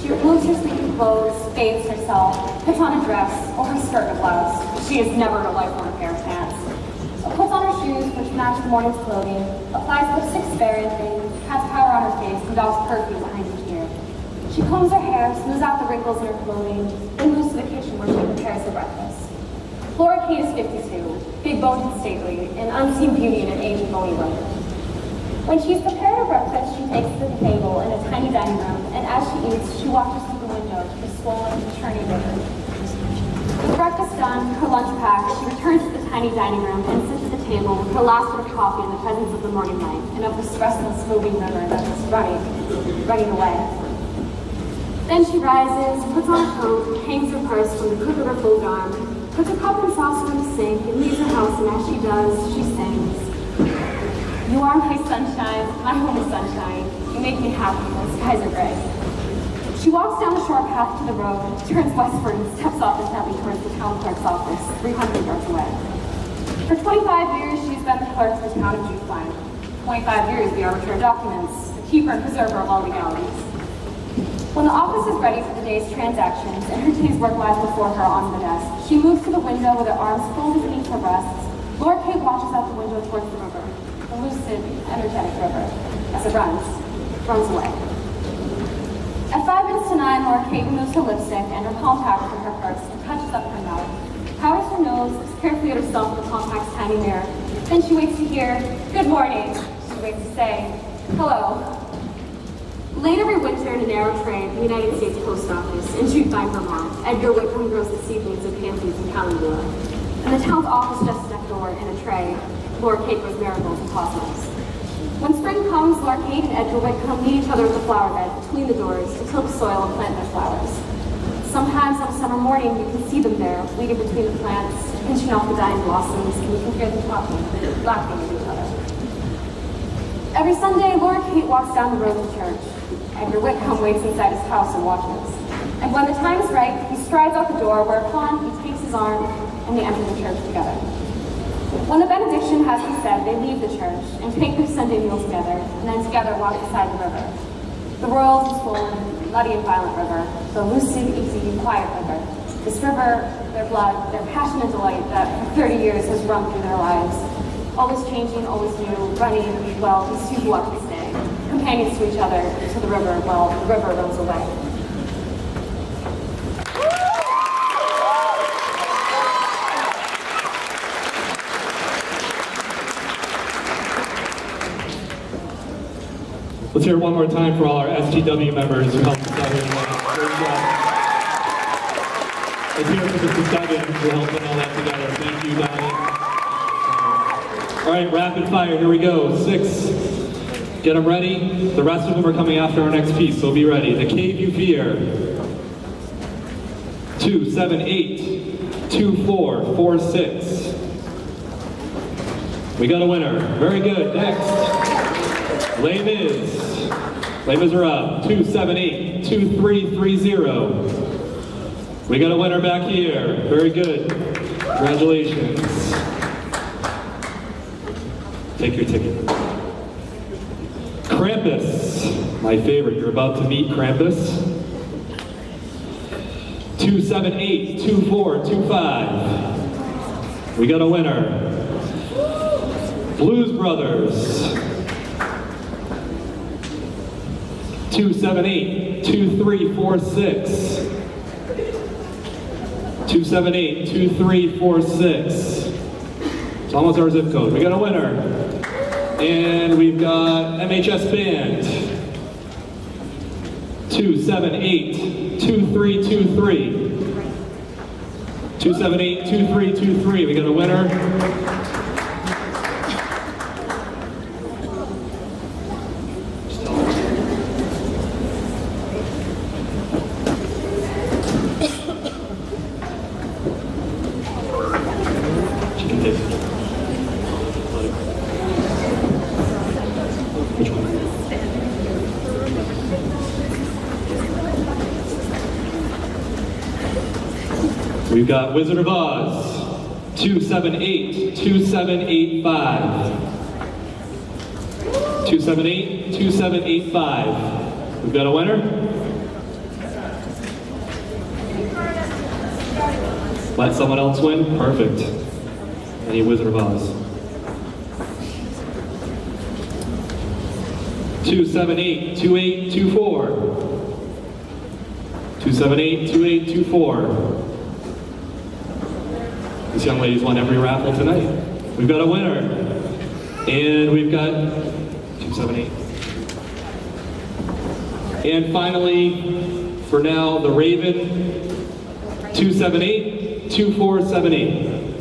She removes her sleeping clothes, bathes herself, puts on a dress or her skirt and blouse. She has never in her life worn a pair of pants. Puts on her shoes, which match the morning's clothing, applies lipstick sparingly, casts powder on her face, and daubs perfume behind each ear. She combs her hair, smooths out the wrinkles in her clothing, then moves to the kitchen where she prepares her breakfast. Laura Kate is 52, big-boned and stately, an unseen beauty in an aging bony woman. When she's prepared her breakfast, she takes it to the table in a tiny dining room, and as she eats, she watches through the window to the swollen, churning river. With breakfast done, her lunch packed, she returns to the tiny dining room and sits at the table with her last bit of coffee in the presence of the morning light and of this restless, moving river that is running away. Then she rises, puts on a coat, hangs her purse from the crook of her full arm, puts a cup and saucer in the sink, and leaves her house, and as she does, she sings. You are my sunshine, my only sunshine. You make me happy when skies are gray. She walks down the short path to the road, turns westward, and steps off the stepping towards the town clerk's office, 300 yards away. For 25 years, she's been the clerk of the town of Jewfine. 25 years, the arbiter of documents, the keeper and preserver of all legalities. When the office is ready for the day's transactions and her day's work lies before her on the desk, she moves to the window with her arms folded beneath her breasts. Laura Kate watches out the window towards the river. A lucid, energetic river, as it runs away. At 5 minutes to 9, Laura Kate removes her lipstick and her compact from her purse and touches up her mouth, powders her nose, looks carefully at herself in the compact's tiny mirror. Then she waits to hear, "Good morning." She waits to say, "Hello." Late every winter in a narrow train, the United States Post Office, in Jewfine, Vermont, Edgar Whitcomb grows the seedlings of pansies and calendula. In the town's office just next door, in a tray, Laura Kate grows marigolds and cosmos. When spring comes, Laura Kate and Edgar Whitcomb meet each other at the flower bed between the doors to till the soil and plant their flowers. Sometimes on a summer morning, you can see them there, weeding between the plants, pinching off the dying blossoms, and you can hear them talking, laughing at each other. Every Sunday, Laura Kate walks down the road to church. Edgar Whitcomb waits inside his house and watches. And when the time is right, he strides out the door, whereupon he takes his arm and they enter the church together. When the benediction has been said, they leave the church and take their Sunday meal together, and then together walk beside the river. The royal and swollen, muddy and violent river, the lucid, easy, and quiet river. This river, their blood, their passion and delight that for 30 years has run through their lives. Always changing, always new, running, well, these two watch this day, companions to each other, to the river, while the river runs away. Let's hear it one more time for all our STW members who helped us out here tonight. Great job. Let's hear it for Mr. Duggan for helping all that together. Thank you, Donnie. All right, rapid fire, here we go. 6. Get them ready. The rest of them are coming after our next piece, so be ready. The Cave You Fear. 2, 7, 8. 2, 4, 4, 6. We got a winner. Very good. Next. Les Mis. Les Miserables, 278, 2330. We got a winner back here. Very good. Congratulations. Take your ticket. Krampus, my favorite. You're about to meet Krampus. 278, 2425. We got a winner. Blues Brothers. 278, 2346. 278, 2346. It's almost our zip code. We got a winner. And we've got MHS Band. 278, 2323. 278, 2323. We got a winner. We've got Wizard of Oz, 278-2785. 278-2785. We've got a winner. Let someone else win? Perfect. Any Wizard of Oz. 278-2824. 278-2824. These young ladies won every raffle tonight. We've got a winner. And we've got 278. And finally, for now, the Raven, 278-2478.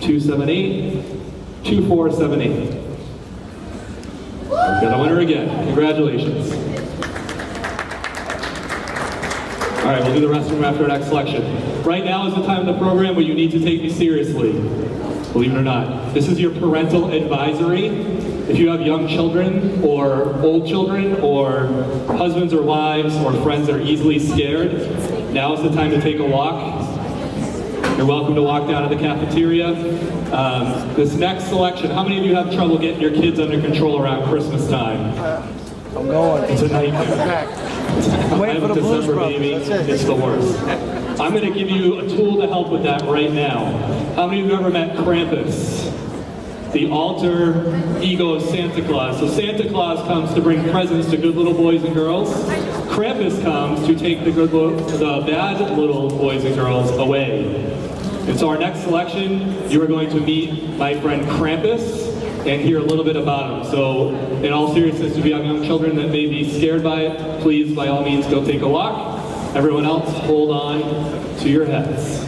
278-2478. We've got a winner again. Congratulations. All right, we'll do the rest of them after our next selection. Right now is the time of the program where you need to take me seriously, believe it or not. This is your parental advisory. If you have young children or old children or husbands or wives or friends that are easily scared, now is the time to take a walk. You're welcome to walk down to the cafeteria. This next selection, how many of you have trouble getting your kids under control around Christmas time? I'm going. It's a nightmare. I'm waiting for the Blues December, Brothers. baby. That's it. It's the worst. I'm going to give you a tool to help with that right now. How many of you have ever met Krampus? The alter ego of Santa Claus. So Santa Claus comes to bring presents to good little boys and girls. Krampus comes to take the bad little boys and girls away. And so our next selection, you are going to meet my friend Krampus and hear a little bit about him. So in all seriousness, if you have young children that may be scared by it, please by all means go take a walk. Everyone else, hold on to your heads.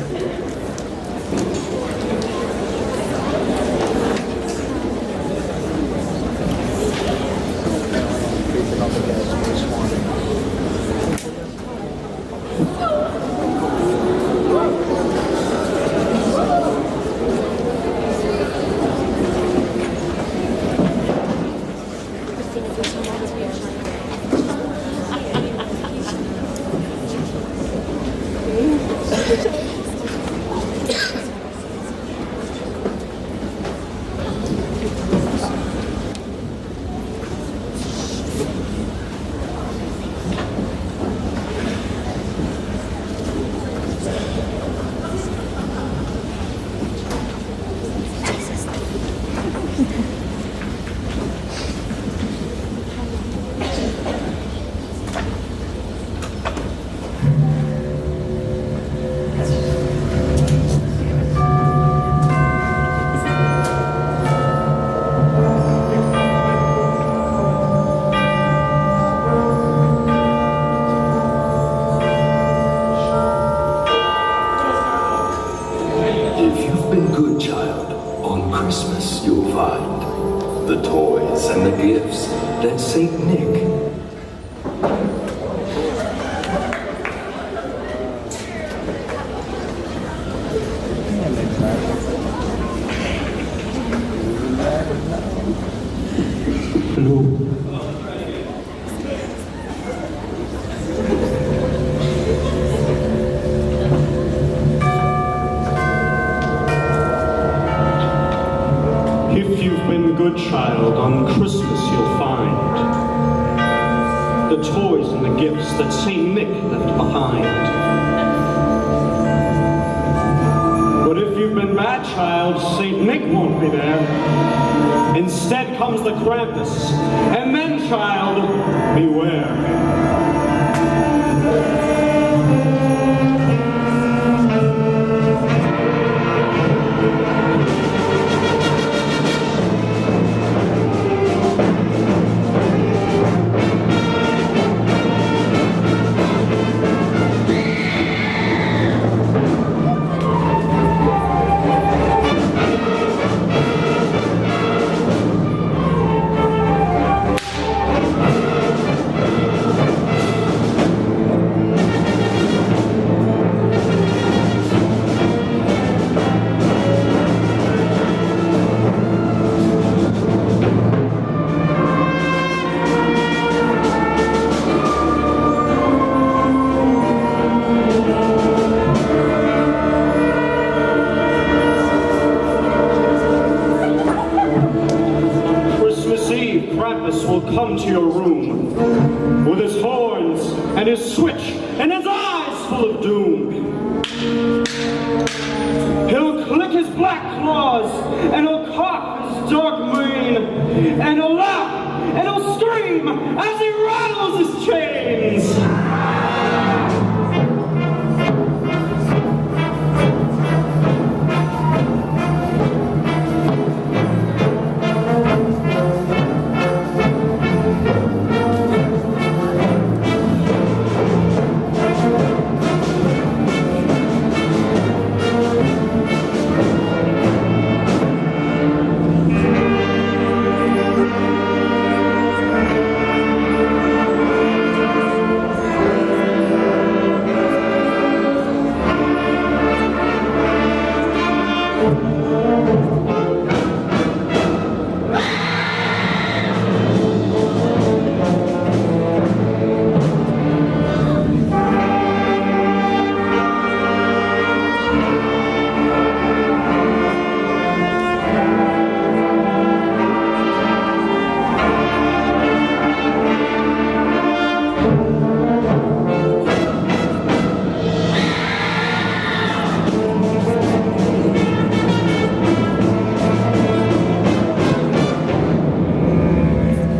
That's Saint Nick. If you've been a good child, on Christmas you'll find the toys and the gifts that St. Nick left behind. But if you've been bad child, St. Nick won't be there. Instead comes the Krampus, and then, child, beware.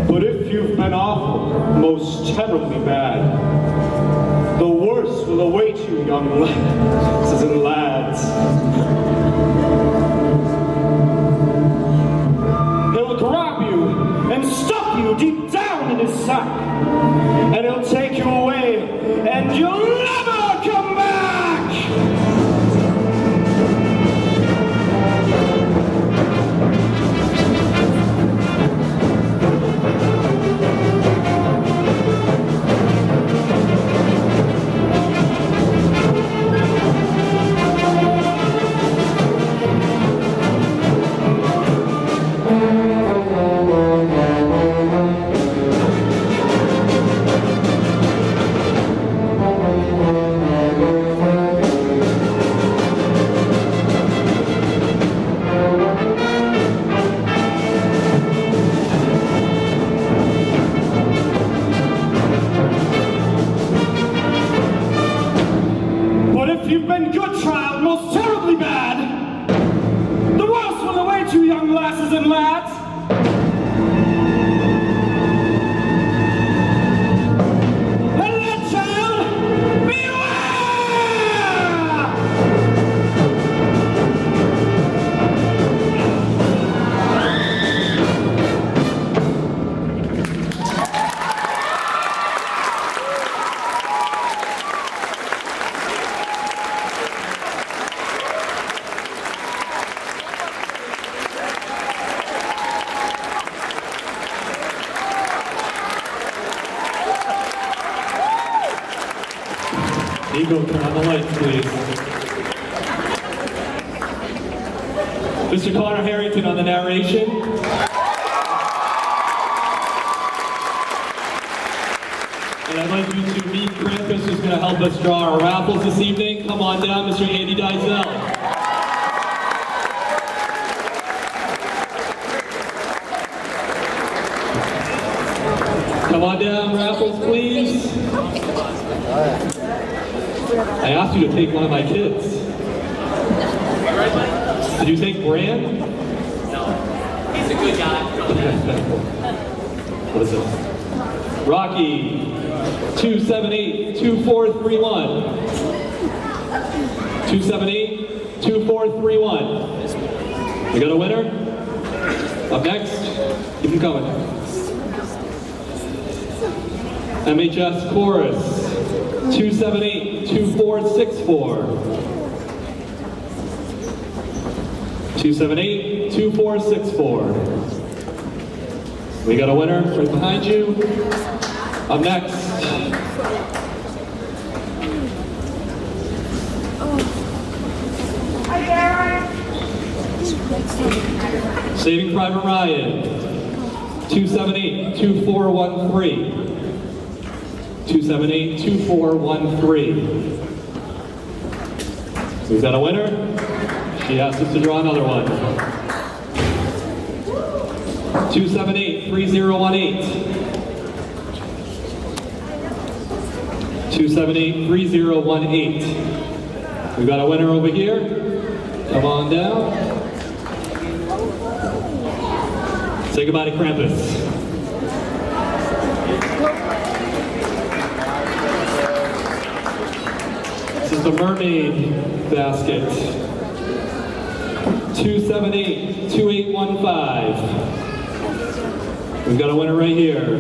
But if you've been awful, most terribly bad, the worst will await you, young lasses and lads. He'll grab you and stuff you deep down in his sack, and he'll take you away, and you'll never come back! But if you've been good child, most terribly bad, the worst will await you, young lasses and lads. And that child, beware! Eagle, turn on the lights, please. Mr. Connor Harrington on the narration. And I'd like you to meet Krampus, who's going to help us draw our raffles this evening. Come on down, Mr. Andy Dizell. Come on down, raffles, please. I asked you to take one of my kids. Did you take Bran? No. He's a good guy. What is this? Rocky, 278-2431. 278-2431. We got a winner? Up next, keep them coming. MHS Chorus, 278-2464. 278-2464. We got a winner right behind you. Up next. Saving Private Ryan, 278-2413. 278-2413. We've got a winner. She asked us to draw another one. 278-3018. 278-3018. We've got a winner over here. Come on down. Say goodbye to Krampus. This is the mermaid basket. 278-2815. We've got a winner right here.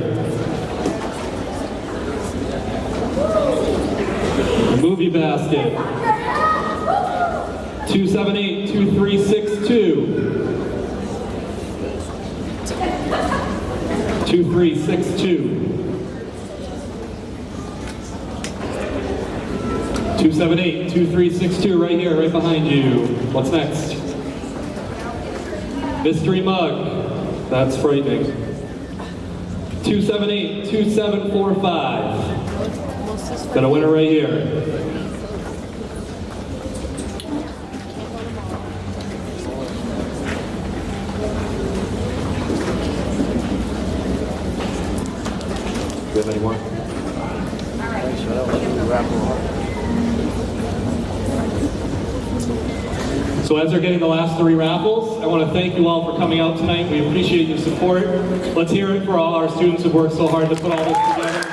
The movie basket. 278-2362. 2362. 278-2362 right here, right behind you. What's next? Mystery mug. That's frightening. 278-2745. Got a winner right here. Do you have any more? So as they're getting the last three raffles, I want to thank you all for coming out tonight. We appreciate your support. Let's hear it for all our students who've worked so hard to put all this together.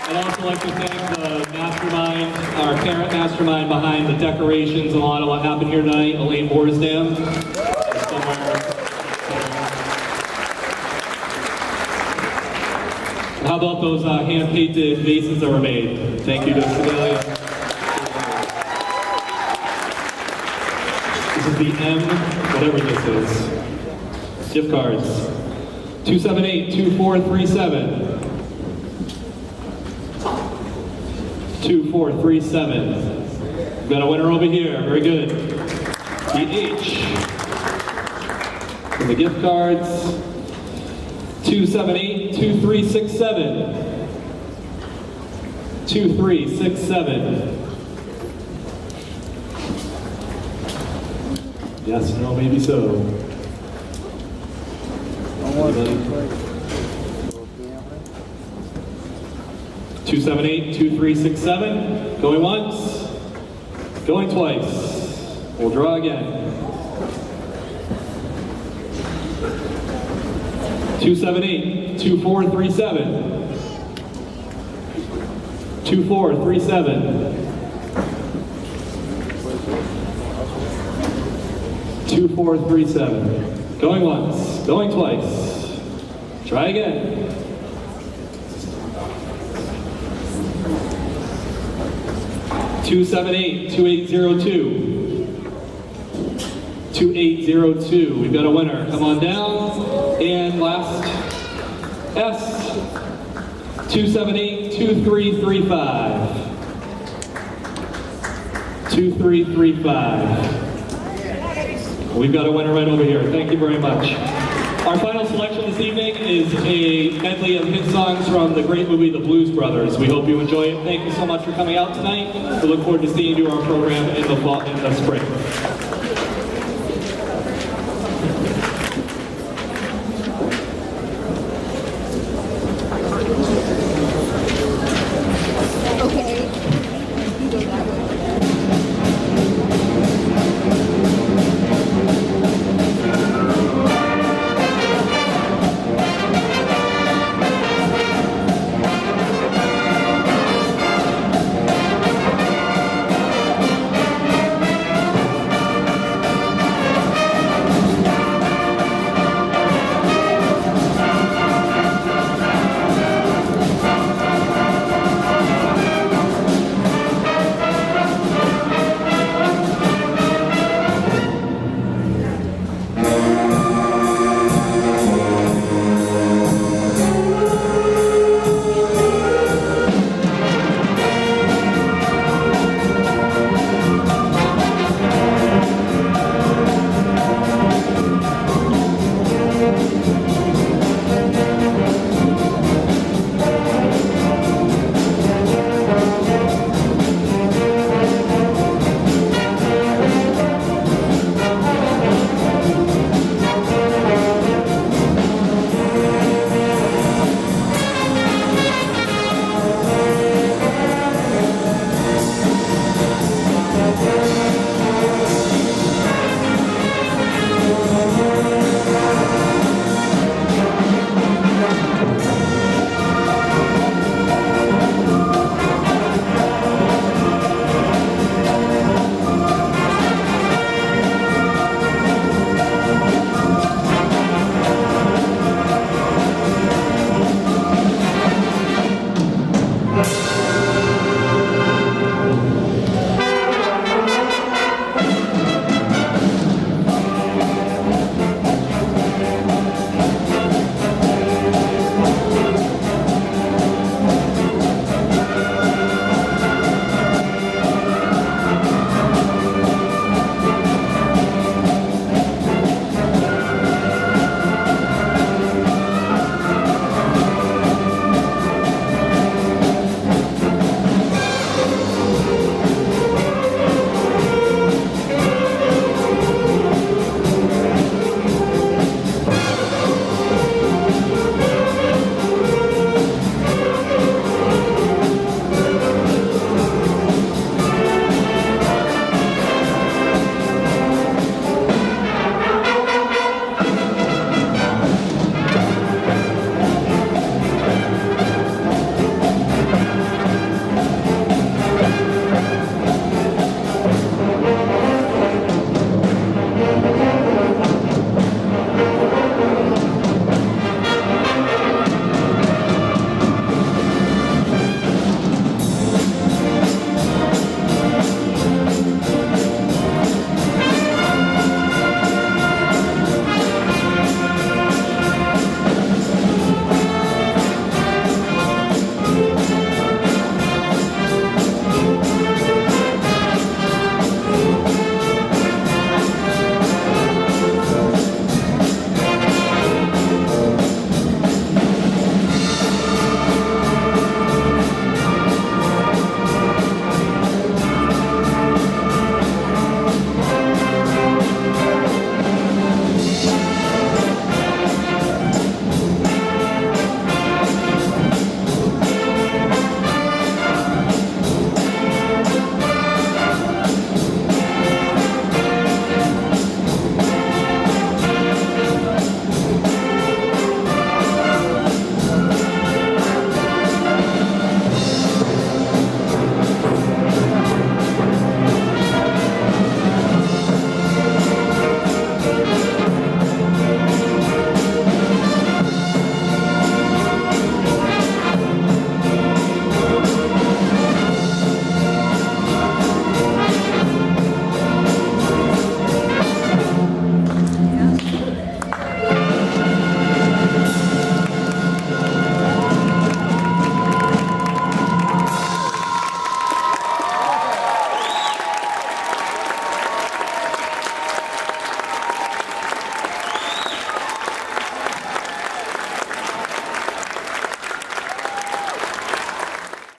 I'd also like to thank the mastermind, our parent mastermind behind the decorations and a lot of what happened here tonight, Elaine Borsdam. How about those hand-painted vases that were made? Thank you to Sedalia. This is the M, whatever this is. Gift cards. 278-2437. 2437. Got a winner over here. Very good. The H. And the gift cards. 278-2367. 2367. Yes, no, maybe so. 278-2367. Going once. Going twice. We'll draw again. 278-2437. 2437. 2437. Going once. Going twice. Try again. 278-2802. 2802. We've got a winner. Come on down. And last, S. 278-2335. 2335. We've got a winner right over here. Thank you very much. Our final selection this evening is a medley of hit songs from the great movie The Blues Brothers. We hope you enjoy it. Thank you so much for coming out tonight. We look forward to seeing you on our program in the fall, in the spring.